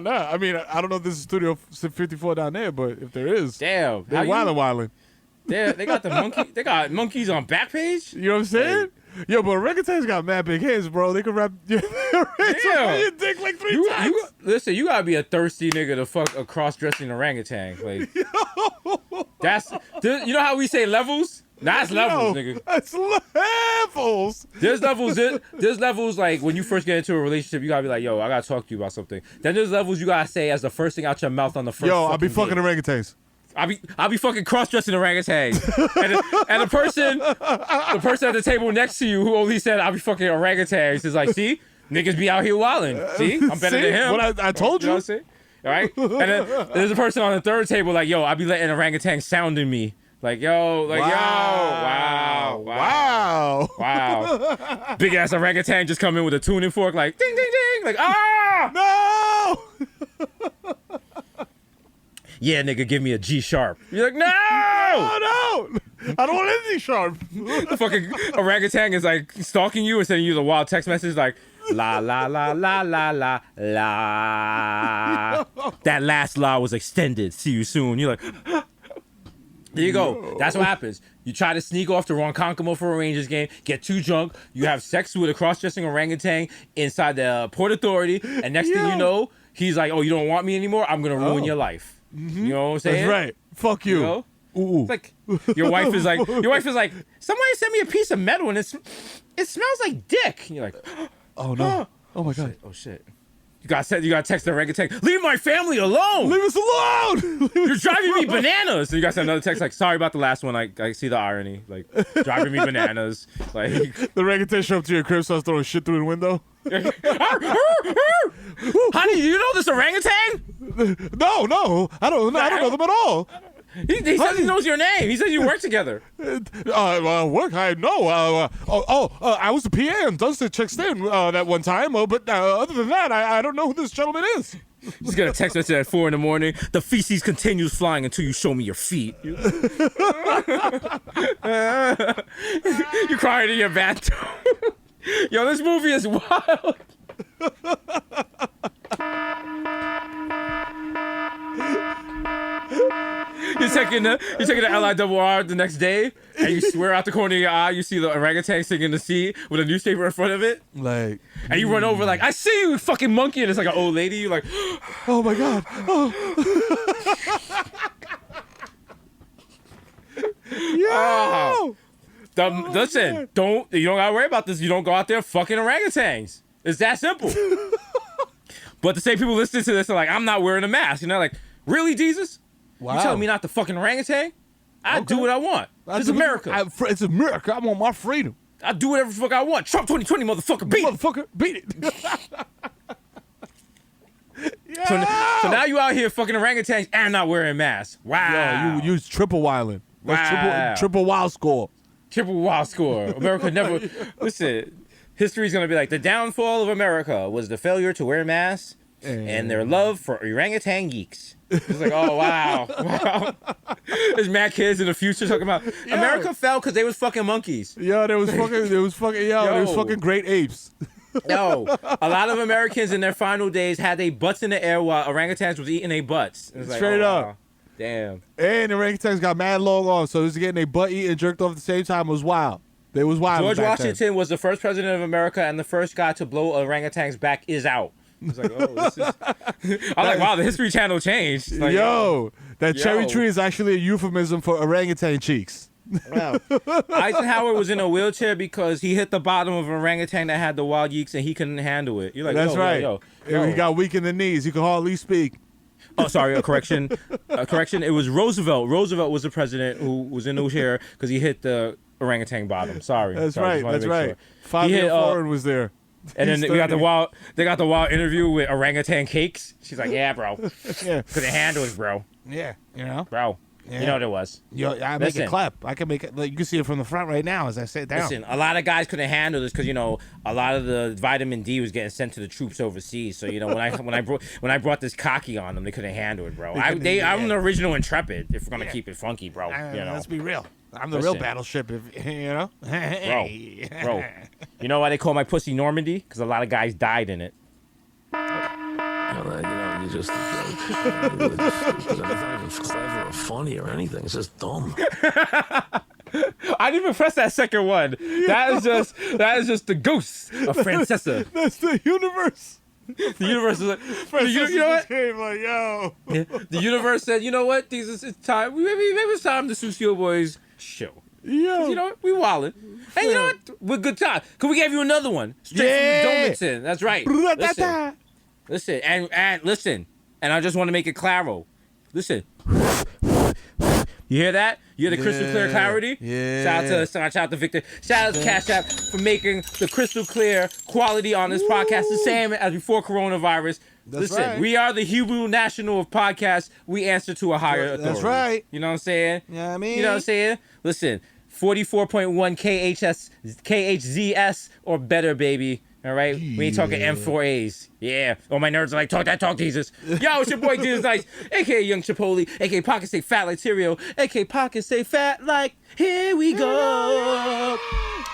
no. I mean, I don't know if this is Studio 54 down there, but if there is, Damn. they're wildin'. They got the monkey. They got monkeys on Backpage. You know what I'm saying? Yo, but orangutans got mad big hands, bro. They can wrap your dick like three times. Listen, you gotta be a thirsty nigga to fuck a cross-dressing orangutan. Like, you know how we say levels? That's levels, nigga. That's levels. There's levels like when you first get into a relationship, you gotta be like, yo, I gotta talk to you about something. Then there's levels you gotta say as the first thing out your mouth on the first. Yo, I'll be fucking date. orangutans. I'll be fucking cross-dressing orangutans. and the person at the table next to you who only said I'll be fucking orangutans is like, see, niggas be out here wilding. See, I'm better than him. What I told you. Know what I'm saying? All right. And then there's a person on the third table like, yo, I'll be letting orangutan sound in me. Like, yo, like, wow. wow. Big ass orangutan just come in with a tuning fork, like, ding, ding, ding. Like, ah! No! Yeah, nigga, give me a G sharp. You're like, no! No! I don't want anything sharp. The fucking orangutan is like stalking you and sending you the wild text message like, la, la, la, la, la, la, la. That last la was extended. See you soon. You're like, there you go. That's what happens. You try to sneak off to Ronkonkoma for a Rangers game, get too drunk, you have sex with a cross-dressing orangutan inside the Port Authority, and next thing you know, he's like, oh, you don't want me anymore? I'm going to ruin your life. You know what I'm saying? That's right. Fuck you. You know? Ooh. It's like your wife is like, somebody sent me a piece of metal and it smells like dick. And you're like, Oh, no. Oh, my God. oh shit. You got text the orangutan, leave my family alone. Leave us alone. You're driving me bananas. So you guys send another text like, sorry about the last one. I see the irony. Like, driving me bananas. Like, The orangutan show up to your crib, starts throwing shit through the window. honey, do you know this orangutan? No. I don't know them at all. He says he knows your name. He says you work together. Work? I know. I was the PA and Dustin checked in that one time. But other than that, I don't know who this gentleman is. He's gonna text us at 4 a.m. The feces continues flying until you show me your feet. You crying in your bathtub. Yo, this movie is wild. You're taking the LIRR the next day, and you swear out the corner of your eye, you see the orangutan sitting in the sea with a newspaper in front of it. Like, and you run over like, I see you, fucking monkey, and it's like an old lady. You're like, oh my God. Oh. Yo. Listen, you don't gotta worry about this. You don't go out there fucking orangutans. It's that simple. But the same people listening to this are like, I'm not wearing a mask. You know, like, really, Jesus? Wow. You telling me not to fucking orangutan? I do what I want. It's America. It's America. I want my freedom. I do whatever the fuck I want. Trump 2020, motherfucker, beat it. Motherfucker, beat it. So now you out here fucking orangutans and not wearing masks. Wow. Yo, you use triple wilding. That's Wow. triple wild score. Triple wild score. America never. Listen, history's gonna be like, the downfall of America was the failure to wear masks and their love for orangutan geeks. It's like, oh wow. There's mad kids in the future talking about America fell because they was fucking monkeys. Yo, there was fucking great apes. Yo, a lot of Americans in their final days had their butts in the air while orangutans was eating their butts. It's like, Straight up. wow. Damn. And the orangutans got mad long arms, so it was getting their butt eaten and jerked off at the same time. It was wild. They was wild. George Washington was the first president of America, and the first guy to blow orangutan's back is out. It's like, oh, this is. I'm like, wow, the History Channel changed. Like, that cherry tree is actually a euphemism for orangutan cheeks. Wow. Eisenhower was in a wheelchair because he hit the bottom of an orangutan that had the wild yeeks, and he couldn't handle it. You're like, that's right. Yo. He got weak in the knees. He could hardly speak. Oh, sorry, a correction. It was Roosevelt. Roosevelt was the president who was in the wheelchair because he hit the orangutan bottom. Sorry. That's right. That's right. Sure. 5-year foreign was there. And then we got the wild interview with orangutan cakes. She's like, yeah, bro. Yeah. Couldn't handle it, bro. Yeah, you know. Bro. Yeah. You know what it was. Yo, I make it clap. I can make it. Like, you can see it from the front right now as I sit down. Listen, a lot of guys couldn't handle this because a lot of the vitamin D was getting sent to the troops overseas. So when I brought this cocky on them, they couldn't handle it, bro. I'm the original Intrepid. If we're gonna keep it funky, bro. Let's be real. I'm the real battleship. If you know, bro. You know why they call my pussy Normandy? Because a lot of guys died in it. You just it's not even clever or funny or anything. It's just dumb. I didn't even press that second one. That is just the ghost of Francesca. That's the universe. The universe is like, you know what? Like, yo. Yeah. The universe said, you know what? It's time. Maybe it's time the Sucio Boys show. Yo. You know what? We wildin'. And you know what? We're good time. Cause we gave you another one. Straight from the Dominton. That's right. Listen, and listen. And I just want to make it claro. Listen. You hear that? You hear the crystal clear clarity? Yeah. Shout out to Victor. Shout out to Cash App for making the crystal clear quality on this podcast the same as before coronavirus. Listen, right. we are the Hebrew National of podcasts. We answer to a higher authority. That's right. You know what I'm saying? Yeah, I mean. You know what I'm saying? Listen, 44.1 KHZS or better, baby. All right? We ain't talking M4As. Yeah. All my nerds are like, talk Jesus. Yo, it's your boy Jesus Nice, a.k.a. Young Chipotle, a.k.a. Pocket Stay Fat like Tyrio, a.k.a. Pocket Stay Fat like Here We Go.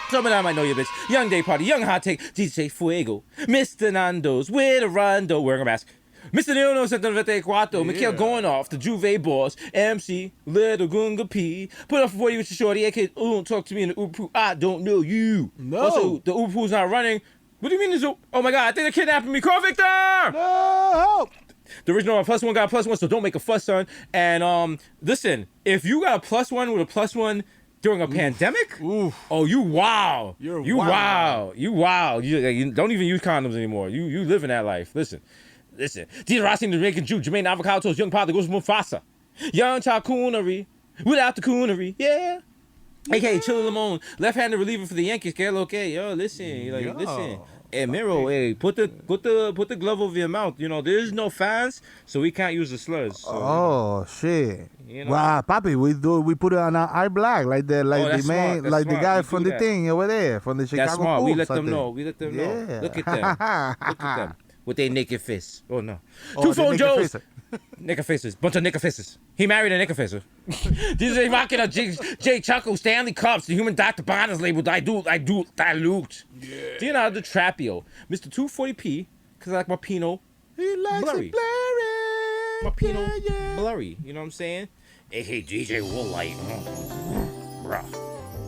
Some of them might know you, bitch. Young Day Party, Young Hot Take, DJ Fuego, Mr. Nando's, with a Rondo, wearing a mask. Mr. Leono 794, Mikhail going off, the Juve boss, MC, Little Gunga P. Put up for you with your shorty, a.k.a. Don't talk to me in the Upu, I don't know you. No. Also, the Upu's not running. What do you mean there's oh my god, I think they're kidnapping me. Call Victor! No. The original +1 got a +1, so don't make a fuss, son. And listen, if you got a +1 with a +1 during a pandemic, oh, you wow. You wow. You don't even use condoms anymore. You living that life. Listen. These Rossi, the Jamaican Jew, Jermaine Avocado Toast, Young Father goes Mufasa. Young Child Coonery, without the coonery, yeah. AKA Chilla Lamone, left-handed reliever for the Yankees. Que lo que? Yo, listen. Listen. Hey, Mero, hey, put the glove over your mouth. You know, there's no fans, so we can't use the slurs. So, Oh shit! You know. Wow, Papi, we put it on our eye black like the that's the man, smart, like the smart. guy We from do the that. thing over there from the Chicago That's smart. We Bulls, let I them think. know. Yeah. Look at them. Look at them. With their naked fists. Oh, no. Oh, Two the phone naked Joes. face. Nigga faces. Bunch of nigga faces. He married a nigga facer. These are rocking a J. Chucko, Stanley Cups, the human Dr. Bonner's labeled I do dilute. Yeah. Leonardo DiCaprio. Mr. 240p, because I like my Pinot He likes blurry. it blurry. My Pinot blurry. You know what I'm saying? Hey, DJ Woolite. Bruh.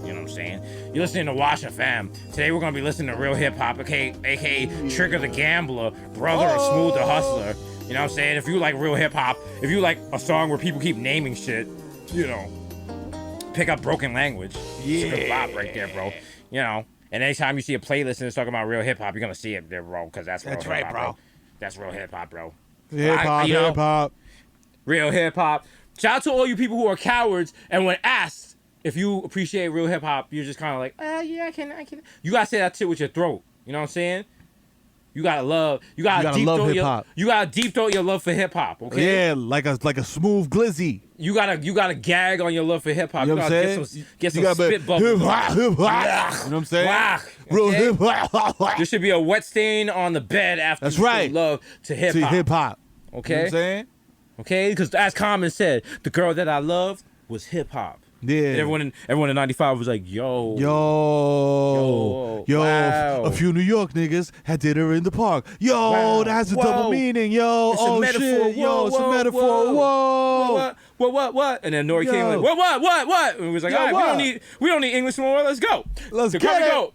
You know what I'm saying? You're listening to Wash and Fam. Today we're going to be listening to real hip-hop, aka Trigger the Gambler, Brother of Smooth the Hustler. You know what I'm saying? If you like real hip-hop, if you like a song where people keep naming shit, you know, pick up Broken Language. It's a good vibe right there, bro. You know, and anytime you see a playlist and it's talking about real hip-hop, you're going to see it there, bro, because that's real hip-hop, right, bro. That's real hip-hop, bro. Hip-hop. Real hip-hop. Shout out to all you people who are cowards, and when asked, if you appreciate real hip hop, you're just kind of like, yeah, I can. You gotta say that shit with your throat. You know what I'm saying? You gotta deep love throat hip-hop. You gotta deep throat your love for hip hop. Okay? Yeah, like a smooth glizzy. You gotta gag on your love for hip hop. You know what I'm gotta saying? get some You gotta be spit bubbles. hip-hop. You know what I'm saying? Wah, Real okay? hip-hop. There should be a wet stain on the bed after That's you show right. love to hip To hop. hip-hop. Okay? You know what I'm saying? Okay? Because as Common said, the girl that I loved was hip hop. Yeah. And everyone in 95 was like, yo. Wow. A few New York niggas had dinner in the park. Yo, Wow. that has a Whoa. double meaning. Yo, It's a oh metaphor. shit. Yo, it's a Whoa, metaphor. whoa. Whoa. What? And then Nori Yo. came like, what? And we was like, Yo, all right, what? we don't need English more. Let's go. Let's So get come it. Go.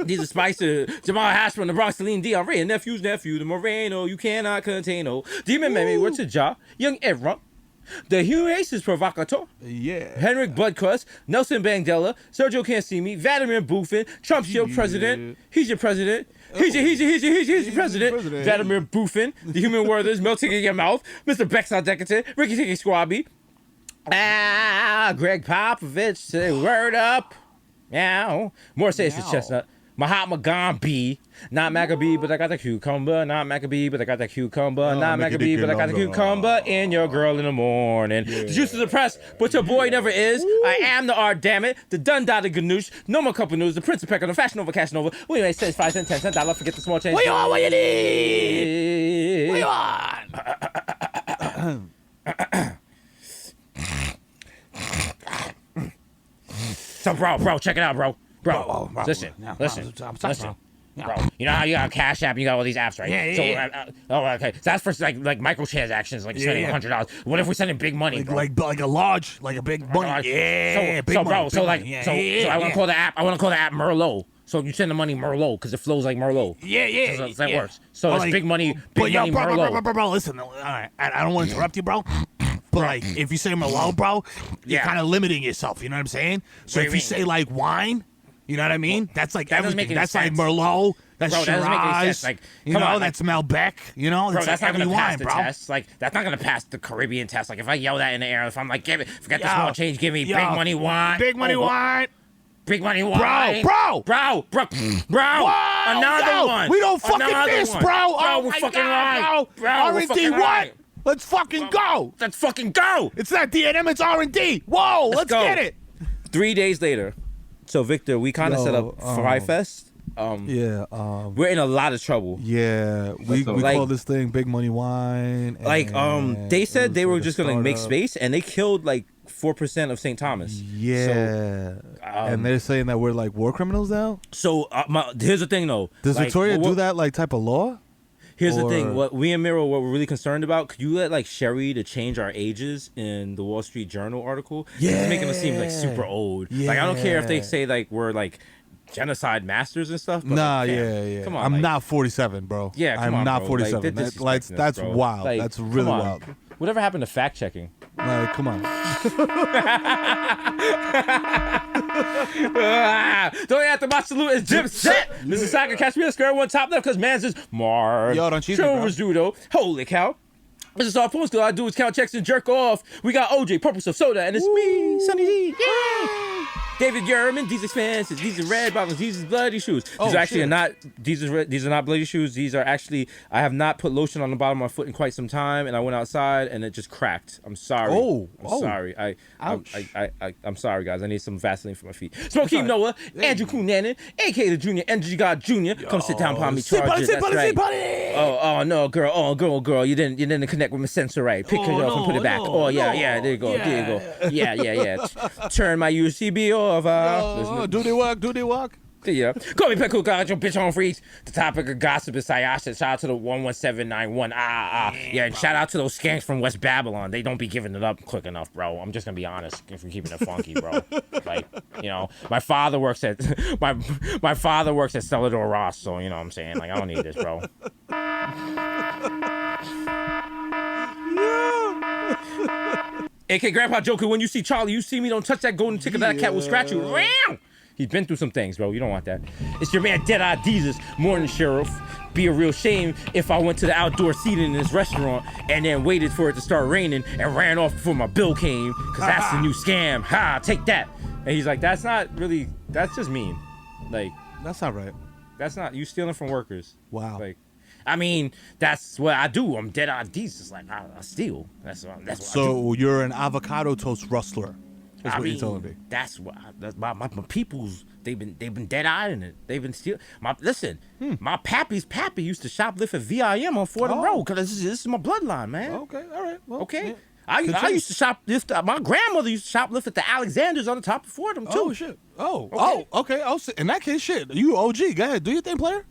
These are Spicer, Jamal Hashman, the Bronx, Celine Dion, Ray, nephew's nephew, the Moreno, you cannot contain, oh. Demon Meme, what's a job? Young Evra, the Racist Provocateur, Yeah. Henrik Bloodcrust, Nelson Mandela, Sergio Can't See Me, Vladimir Buffin, Trump's your president. He's your president. He's your president. Vladimir Buffin, the Human Werthers, melting in your mouth. Mr. Bexar Decadent, Ricky Tiki Squabby. Greg Popovich, say word up. Meow. More say it's the chestnut. Mahatma Gandhi. Not Maccabee, but I got the cucumber. Not Maccabee, but I got the cucumber. Not Maccabee, but I got the cucumber in your girl in the morning. The juice is the press, but your boy never is. I am the art, damn it. The done-dotted ganoush. No more couple news. The Prince of Pecker, the Fashion Over Cash Nova. We make cents, 5 cents, 10 cents. $1. Forget the small change. What you want? What you need? What you want? So, bro, check it out, bro. Bro, Listen. bro. Bro, you know how you got Cash App and you got all these apps, right? Yeah. Okay. So that's for like microtransactions, like spending $100. What if we're sending big money, bro? Like a big money. Yeah. So I want to call the app. I want to call the app Merlot. So you send the money Merlot because it flows like Merlot. Yeah. So that works. So it's big money Bro, Merlot. bro, listen. All right, I don't want to interrupt you, bro. But like, if you say Merlot, bro, you're Yeah. kind of limiting yourself. You know what I'm saying? So What do if you you say like wine, you know what I mean? That's like that doesn't everything. make any That's like sense. Merlot. That's Bro, that doesn't make any Shiraz. sense. Like, you come know, on, that's Malbec. You know, Bro, it's that's like not every gonna pass wine, the bro. test. Like, that's not gonna pass the Caribbean test. Like, if I yell that in the air, if I'm like, forget the Yo. small change, give me Yo. big money wine. Big money wine. Big money wine. Bro. Another Yo, one. We don't fucking Another miss, one. bro. Bro, Oh we're my fucking God, right. Bro, we're R&D fucking what? right. Let's fucking go. Let's fucking go. It's not D&M, it's R&D. Whoa, let's go. get it. 3 days later. So, Victor, we kind of set up Fry Fest. We're in a lot of trouble. Yeah, we Like- call this thing Big Money Wine. Like, and they it said was they were like a just gonna make startup. space, and they killed like 4% of St. Thomas. Yeah, and they're saying that we're like war criminals now. So here's the thing, though. Does Like, Victoria what- do that like type of law? Here's the thing. Or- What we and Mero, what we're really concerned about, could you let like Sherry to change our ages in the Wall Street Journal article? It's making us seem like super old. Like, I don't care if they say like we're like genocide masters and stuff. But Nah, like, yeah. Come on, I'm like- not 47, bro. Yeah, come I'm on, not bro. 47. Like, they're Like, disrespecting us, that's bro. wild. Like, That's really come on. wild. Whatever happened to fact checking? Like, come on. Don't have to my salute is Jim Set. Mrs. Saka, catch me on square one top left because man's is Mark. Yo, don't cheat me, bro. Showers judo. Holy cow. This is our post. All I do is count checks and jerk off. We got OJ, Purple Stuff Soda, and it's me, Sunny D. Yeah. David Yerman, these expenses. These are red bottles. These are bloody shoes. These are actually not. These are not bloody shoes. These are actually. I have not put lotion on the bottom of my foot in quite some time, and I went outside and it just cracked. I'm sorry. I'm sorry. I'm sorry, guys. I need some Vaseline for my feet. Smokey Noah, Andrew Cunanan, aka the Junior Energy God Junior. Come sit down upon me, Charger. That's right. Oh no, girl. Oh girl. You didn't connect with my sensor right. Pick it up and put it back. Yeah. There you go. Yeah. Turn my USB off. Do they work? Yeah. Call me Peckle, got your bitch on freeze. The topic of gossip is Sayasha. Shout out to the 11791. Yeah, and shout out to those skanks from West Babylon. They don't be giving it up quick enough, bro. I'm just gonna be honest if we're keeping it funky, bro. Like, you know, my father works at my father works at Celador Ross, so you know what I'm saying? Like, I don't need this, bro. AK Grandpa Joker, when you see Charlie, you see me, don't touch that golden ticket, that cat will scratch you. Ram! He's been through some things, bro. You don't want that. It's your man, Dead-Eye Desus, Morning Sheriff. Be a real shame if I went to the outdoor seating in this restaurant and then waited for it to start raining and ran off before my bill came, because that's the new scam. Ha, take that. And he's like, that's not really, that's just mean. Like, That's not right. that's not, you stealing from workers. Wow. Like, I mean, that's what I do. I'm Dead-Eye Desus. Like, I steal. That's what I do. So you're an avocado toast rustler. That's what you're telling me. That's what my people's. They've been dead-eyeing it. They've been stealing. My pappy's pappy used to shoplift at VIM on Fordham Road because this is my bloodline, man. Okay, all right. Well, Okay. yeah. I used to shoplift. My grandmother used to shoplift at the Alexanders on the top of Fordham too. Oh shit. Okay. In that case, shit. You OG. Go ahead. Do your thing, player.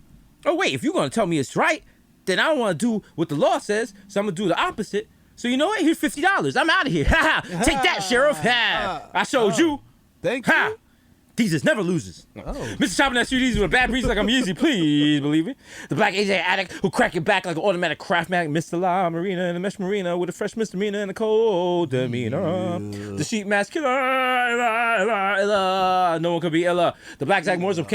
Oh wait, if you're gonna tell me it's right, then I don't want to do what the law says, so I'm gonna do the opposite. So you know what? Here's $50. I'm out of here. Take that, Sheriff. I showed you. Thank you. Jesus never loses. No. Mr. Shopping at CDs with a bad breeze like I'm easy, please believe it. The black AJ addict who crack it back like an automatic craftmatic Mr. La Marina in a mesh marina with a fresh misdemeanor and a cold demeanor. The sheep mask killer, Ella. No one could be Ella. The black Zach Morris young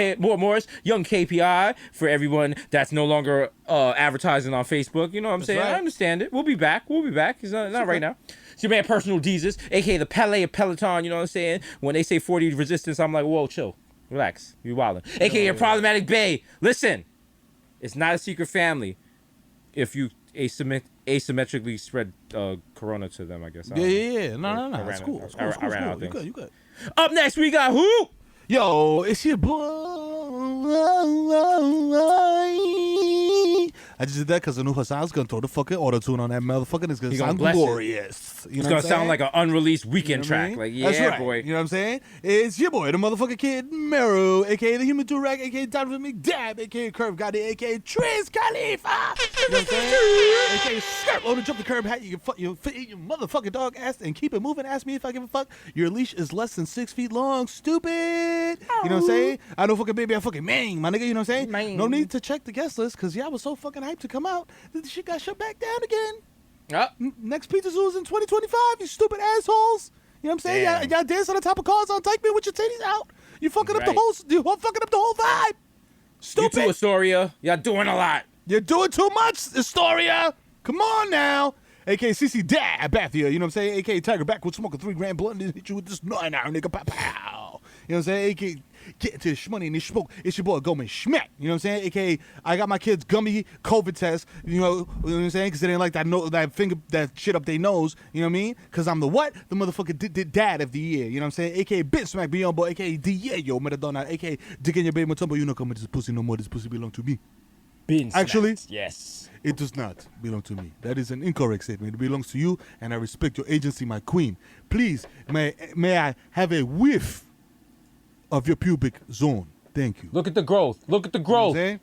KPI for everyone that's no longer advertising on Facebook. You know what I'm saying? right. I understand it. We'll be back. It's not right now. It's your man, Personal Desus, a.k.a. the Palais of Peloton, you know what I'm saying? When they say 40 resistance, I'm like, whoa, chill. Relax. You wildin'. A.k.a. your problematic bae. Listen, it's not a secret family if you asymmetrically spread corona to them, I guess. Yeah. No. It's cool. I ran out of You things. good. Up next, we got who? Yo, it's your boy. I just did that because I knew Hasan's gonna throw the fucking auto-tune on that motherfucker. And it's gonna He gonna sound bless it. glorious. You know It's what gonna I'm sound saying? like an unreleased weekend You know what I track. mean? Like, That's yeah, right. boy. You know what I'm saying? It's your boy, the motherfucking kid, Mero, aka the Human Durag, aka Donovan McDab, aka Curve Gotti, aka Triz Khalifa. You know what I'm saying? aka Skirt, load and jump the curb hat. You can fit your motherfucking dog ass and keep it moving. Ask me if I give a fuck. Your leash is less than 6 feet long. Stupid. You know what I'm saying? I know fucking baby, I fucking man, my nigga. You know what I'm saying? Man. No need to check the guest list because y'all was so fucking hyped to come out that the shit got shut back down again. Next Pizza Zoo is in 2025, you stupid assholes. You know what I'm saying? Y'all dance on the top of cars on Take Me with your titties out. You fucking up the whole vibe. Stupid. You too, Astoria. Y'all doing a lot. You're doing too much, Astoria. Come on now. A.K.A. CC Dad back here, you know what I'm saying? A.K.A. Tiger Backwood smoking 3 grand blunt and hit you with this 9 hour nigga, pow pow. You know what I'm saying? A.K.A. get into this money and this smoke. It's your boy Goldman Schmeck. You know what I'm saying? A.K.A. I got my kids gummy COVID test. You know what I'm saying? Because they didn't like that shit up their nose. You know what I mean? Because I'm the what? The motherfucking dad of the year. You know what I'm saying? A.K.A. Bit Smack Beyond Boy. A.K.A. Diego Maradona. A.K.A. Dick in your baby Mutombo. You know come with this pussy no more. This pussy belong to me. Actually, yes. It does not belong to me. That is an incorrect statement. It belongs to you, and I respect your agency, my queen. Please, may I have a whiff of your pubic zone? Thank you. Look at the growth. Look at the You know what I'm growth. saying?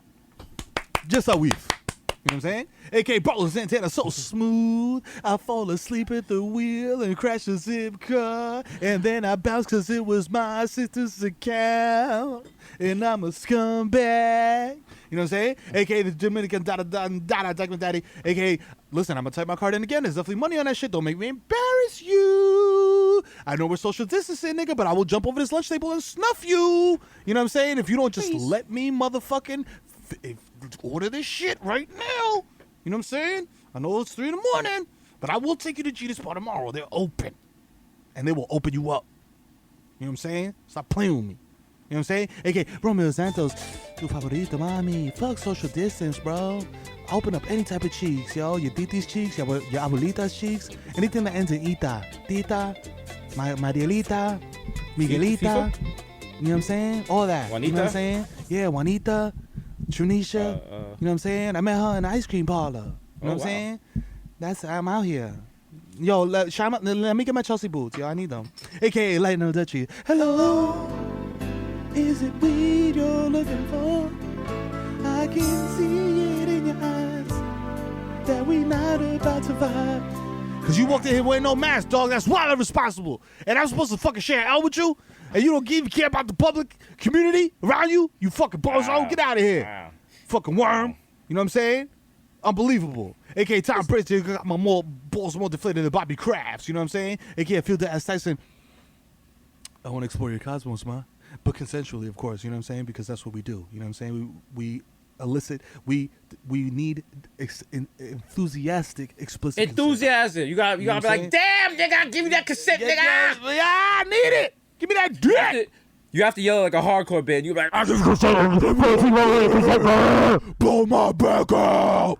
Just a whiff. You know what I'm saying? A.K.A. Brawler Santana, so smooth. I fall asleep at the wheel and crash a zip car. And then I bounce because it was my sister's account. And I'm a scumbag. You know what I'm saying? A.K.A. the Dominican Daddy. A.K.A. listen, I'm going to type my card in again. There's definitely money on that shit. Don't make me embarrass you. I know we're social distancing, nigga, but I will jump over this lunch table and snuff you. You know what I'm saying? If you don't just let me motherfucking order this shit right now. You know what I'm saying? I know it's 3 a.m, but I will take you to G Spot tomorrow. They're open. And they will open you up. You know what I'm saying? Stop playing with me. You know what I'm saying? A.K.A. Romeo Santos, tu favorito, mami. Fuck social distance, bro. Open up any type of cheeks, yo. Your titi's cheeks, your abuelita's cheeks. Anything that ends in ita. Tita, Marielita, Miguelita. You know what I'm saying? All that. Juanita? You know what I'm saying? Yeah, Juanita, Trunisha. You know what I'm saying? I met her in the ice cream parlor. You know what I'm saying? I'm out here. Yo, let me get my Chelsea boots, yo. I need them. A.K.A. Light No Dutchie. Hello. Is it weed you're looking for? I can see it in your eyes that we not about to vibe. Cause you walked in here wearing no mask, dog. That's wild irresponsible. And I'm supposed to fucking share L with you? And you don't even care about the public community around you? You fucking bozo. Get out of here. Wow. Fucking worm. You know what I'm saying? Unbelievable. A.K.A. Tom Brady got my balls more deflated than Bobby Crafts. You know what I'm saying? A.K.A. Feel that as Tyson. I want to explore your cosmos, ma. But consensually, of course, you know what I'm saying? Because that's what we do. You know what I'm saying? We elicit, we need enthusiastic, explicit Enthusiasm. consent. You gotta be like, damn, nigga, give me that cassette, nigga. Yeah, I need it. Give me that dick. You have to yell like a hardcore band. You be like, blow my back out.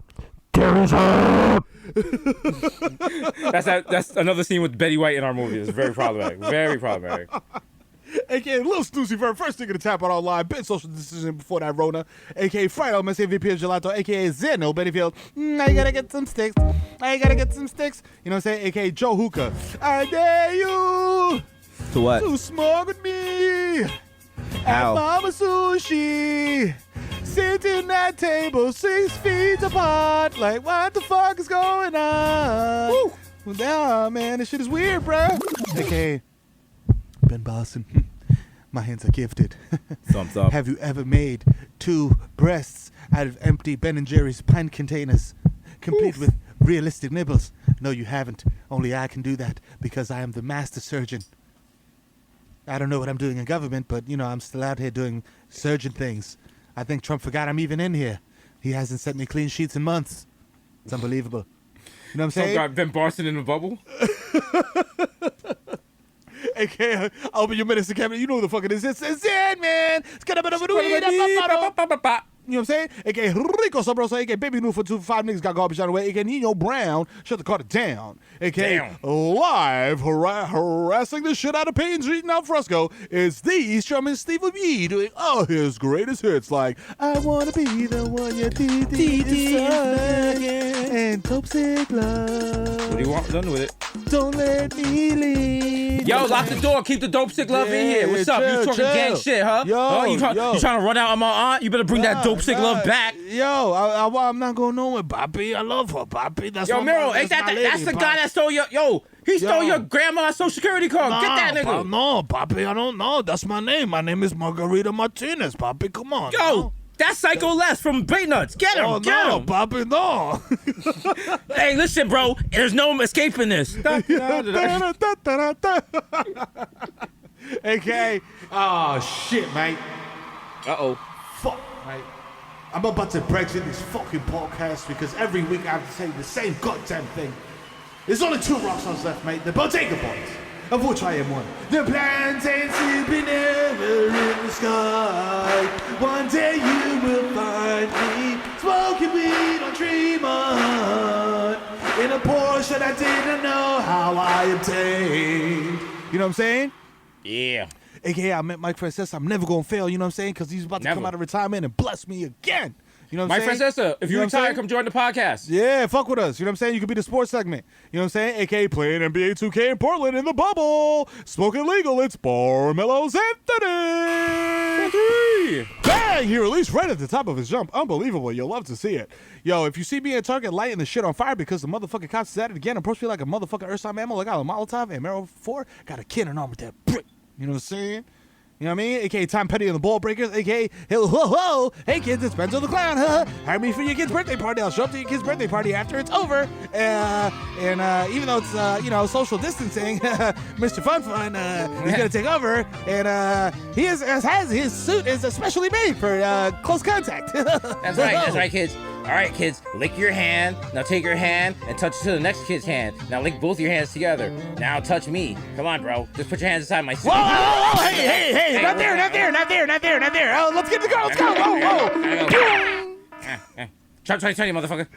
That's another scene with Betty White in our movie. It's very problematic. Very problematic. A.K.A. Lil Snoozy for first thing to tap out online. Been social decision before that Rona. A.K.A. Friday, Miss MVP of Gelato. A.K.A. Zeno Bettyfield. I gotta get some sticks. You know what I'm saying? A.K.A. Joe Hookah. I dare you To what? to smoke with me at Ow. Mama Sushi. Sitting at table 6 feet apart. Like, what the fuck is going on? Woo. Well, nah, man, this shit is weird, bro. A.K.A. Ben Boston. My hands are gifted. Thumbs up. Have you ever made 2 breasts out of empty Ben & Jerry's pint containers, complete with realistic nibbles? No, you haven't. Only I can do that because I am the master surgeon. I don't know what I'm doing in government, but, you know, I'm still out here doing surgeon things. I think Trump forgot I'm even in here. He hasn't sent me clean sheets in months. It's unbelievable. You know what I'm saying? Some guy Ben Barson in the bubble. A.K.A. open your medicine cabinet. You know who the fuck it is. It's it, man. It's gonna be you know what I'm saying? A.K.A. Rico Sabroso. A.K.A. Baby New for 2-5 niggas got garbage on the way. A.K.A. Nino Brown. Shut the Carter down. A.K.A. live harassing the shit out of Payne Street and Al Fresco is the strumming Steve B doing all his greatest hits like I Wanna Be the One Your TT is and Dope Sick Love. What do you want done with it? Don't let me leave. Yo, lock the door. Keep the dope sick love in here. What's up? You talking gang shit, huh? Yo, you trying to run out on my aunt? You better bring that dope sick love back. Yo, I'm not going nowhere, Bobby. I love her, Bobby. That's Yo, my Mero, that's ain't that my that's lady, the Bobby. guy that stole your he stole your grandma's social security card. Get that nigga. No, Bobby, I don't know. That's my name. My name is Margarita Martinez, Bobby. Come on. Yo, That's Psycho Les from Bait Nuts. Get him, Oh, get no, him. Bobby, no. Hey, listen, bro. There's no escaping this. AKA, oh, shit, mate. Uh-oh. Fuck, mate. I'm about to Brexit this fucking podcast because every week I have to say the same goddamn thing. There's only 2 rock songs left, mate. The Bodega Boys, of which I am one. The plantains sleeping ever in the sky. One day you will find me smoking weed on Tremont in a Porsche that I didn't know how I obtained. You know what I'm saying? Yeah. AKA, I met Mike Francesa. I'm never going to fail, you know what I'm saying? Because he's about to come out of retirement and bless me again. You know what I'm Mike saying? Francesa, if you know what I'm retire, saying? come join the podcast. Yeah, fuck with us. You know what I'm saying? You could be the sports segment. You know what I'm saying? AKA playing NBA 2K in Portland in the bubble. Smoking legal. It's Barmelo's Anthony. Bang! He released right at the top of his jump. Unbelievable. You'll love to see it. Yo, if you see me at Target lighting the shit on fire because the motherfucking cops is at it again, approach me like a motherfucking earth mammal. I got a Molotov and Mero 4. Got a cannon on with that brick. You know what I'm saying? You know what I mean? AKA Tom Petty and the Ball Breakers. AKA, ho. Hey kids, it's Benzo the Clown. Hire me for your kid's birthday party. I'll show up to your kid's birthday party after it's over. And even though it's social distancing, Mr. Fun is gonna take over. And he has his suit is especially made for close contact. That's right, kids. All right, kids, lick your hand. Now take your hand and touch it to the next kid's hand. Now lick both your hands together. Now touch me. Come on, bro. Just put your hands inside my suit. Whoa, hey, not there. Oh, let's get the girl. Let's go. Whoa. Trump 2020, motherfucker.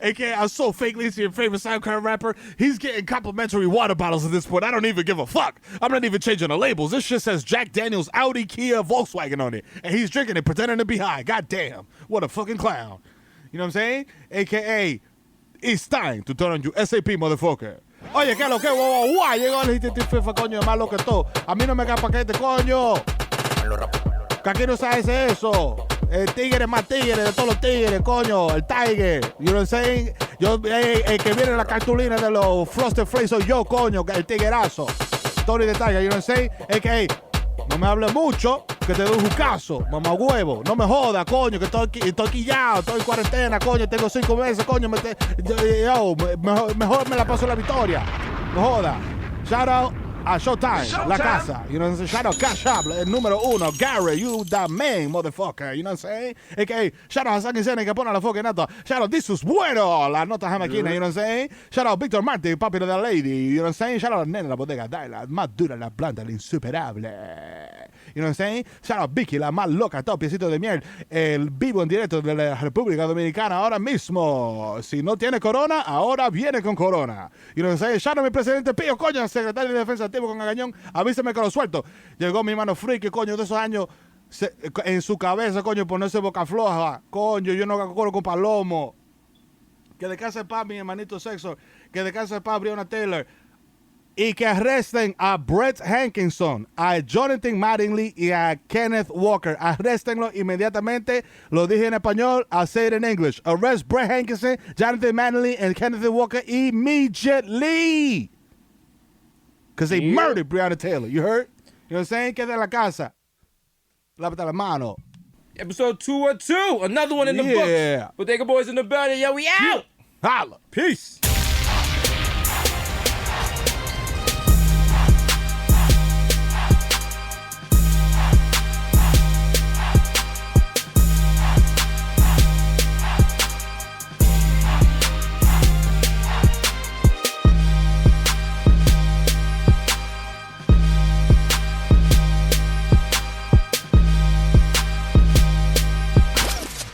AKA, I'm so fakely to your favorite SoundCloud rapper. He's getting complimentary water bottles at this point. I don't even give a fuck. I'm not even changing the labels. This shit says Jack Daniels, Audi, Kia, Volkswagen on it. And he's drinking it, pretending to be high. God damn. What a fucking clown. You know what I'm saying? AKA, it's time to turn on your SAP, motherfucker. Oye, ¿qué es lo que? Guau, llegó el hit FIFA, coño, es más lo que todo. A mí no me cae paquete, coño. Que aquí no se hace eso. El tigre es más tigre de todos los tigres, coño. El Tiger. You know what I'm saying? Yo, el que viene en la cartulina de los Frosted Flakes soy yo, coño. El tiguerazo. Tony de Tiger, you know what I'm saying? AKA, no me hables mucho, que te doy un caso, mamá huevo. No me jodas, coño, que estoy quillado, estoy en cuarentena, coño. Tengo 5 meses, coño. Mejor me la paso en la victoria. No jodas. Shout out a Showtime, La Casa. You know what I'm saying? Shout out Cash Shop, el número 1. Gary, you the man, motherfucker. You know what I'm saying? AKA, shout out Hasan que pone la fucking nota. Shout out Desus, bueno, las notas jamaquinas. You know what I'm saying? Shout out Víctor Martin, papi de la lady. You know what I'm saying? Shout out Nena, la bodega, la más dura, la planta, la insuperable. You know what I'm saying? Shout out Vicky, la más loca, top piecito de miel. El vivo en directo de la República Dominicana ahora mismo. Si no tiene corona, ahora viene con corona. You know what I'm saying? Shout out mi presidente Pío, coño, secretario de Defensa activo con Agañón. Avísame que lo suelto. Llegó mi mano friki, coño, de esos años en su cabeza, coño, ponerse boca floja. Coño, yo no corro con palomo. Que de casa de paz, mi hermanito Sexo. Que de casa de paz, Breonna Taylor. Y que arresten a Brett Hankinson, a Jonathan Mattingly y a Kenneth Walker. Arréstenlo inmediatamente. Lo dije en español, I'll say it in English. Arrest Brett Hankinson, Jonathan Mattingly, and Kenneth Walker immediately. Because they murdered Breonna Taylor. You heard? You know what I'm saying? Quédate en la casa. Lávate la mano. Episode 212. Another one in the books. Bodega Boys in the building. Yo, we out. Holla. Peace.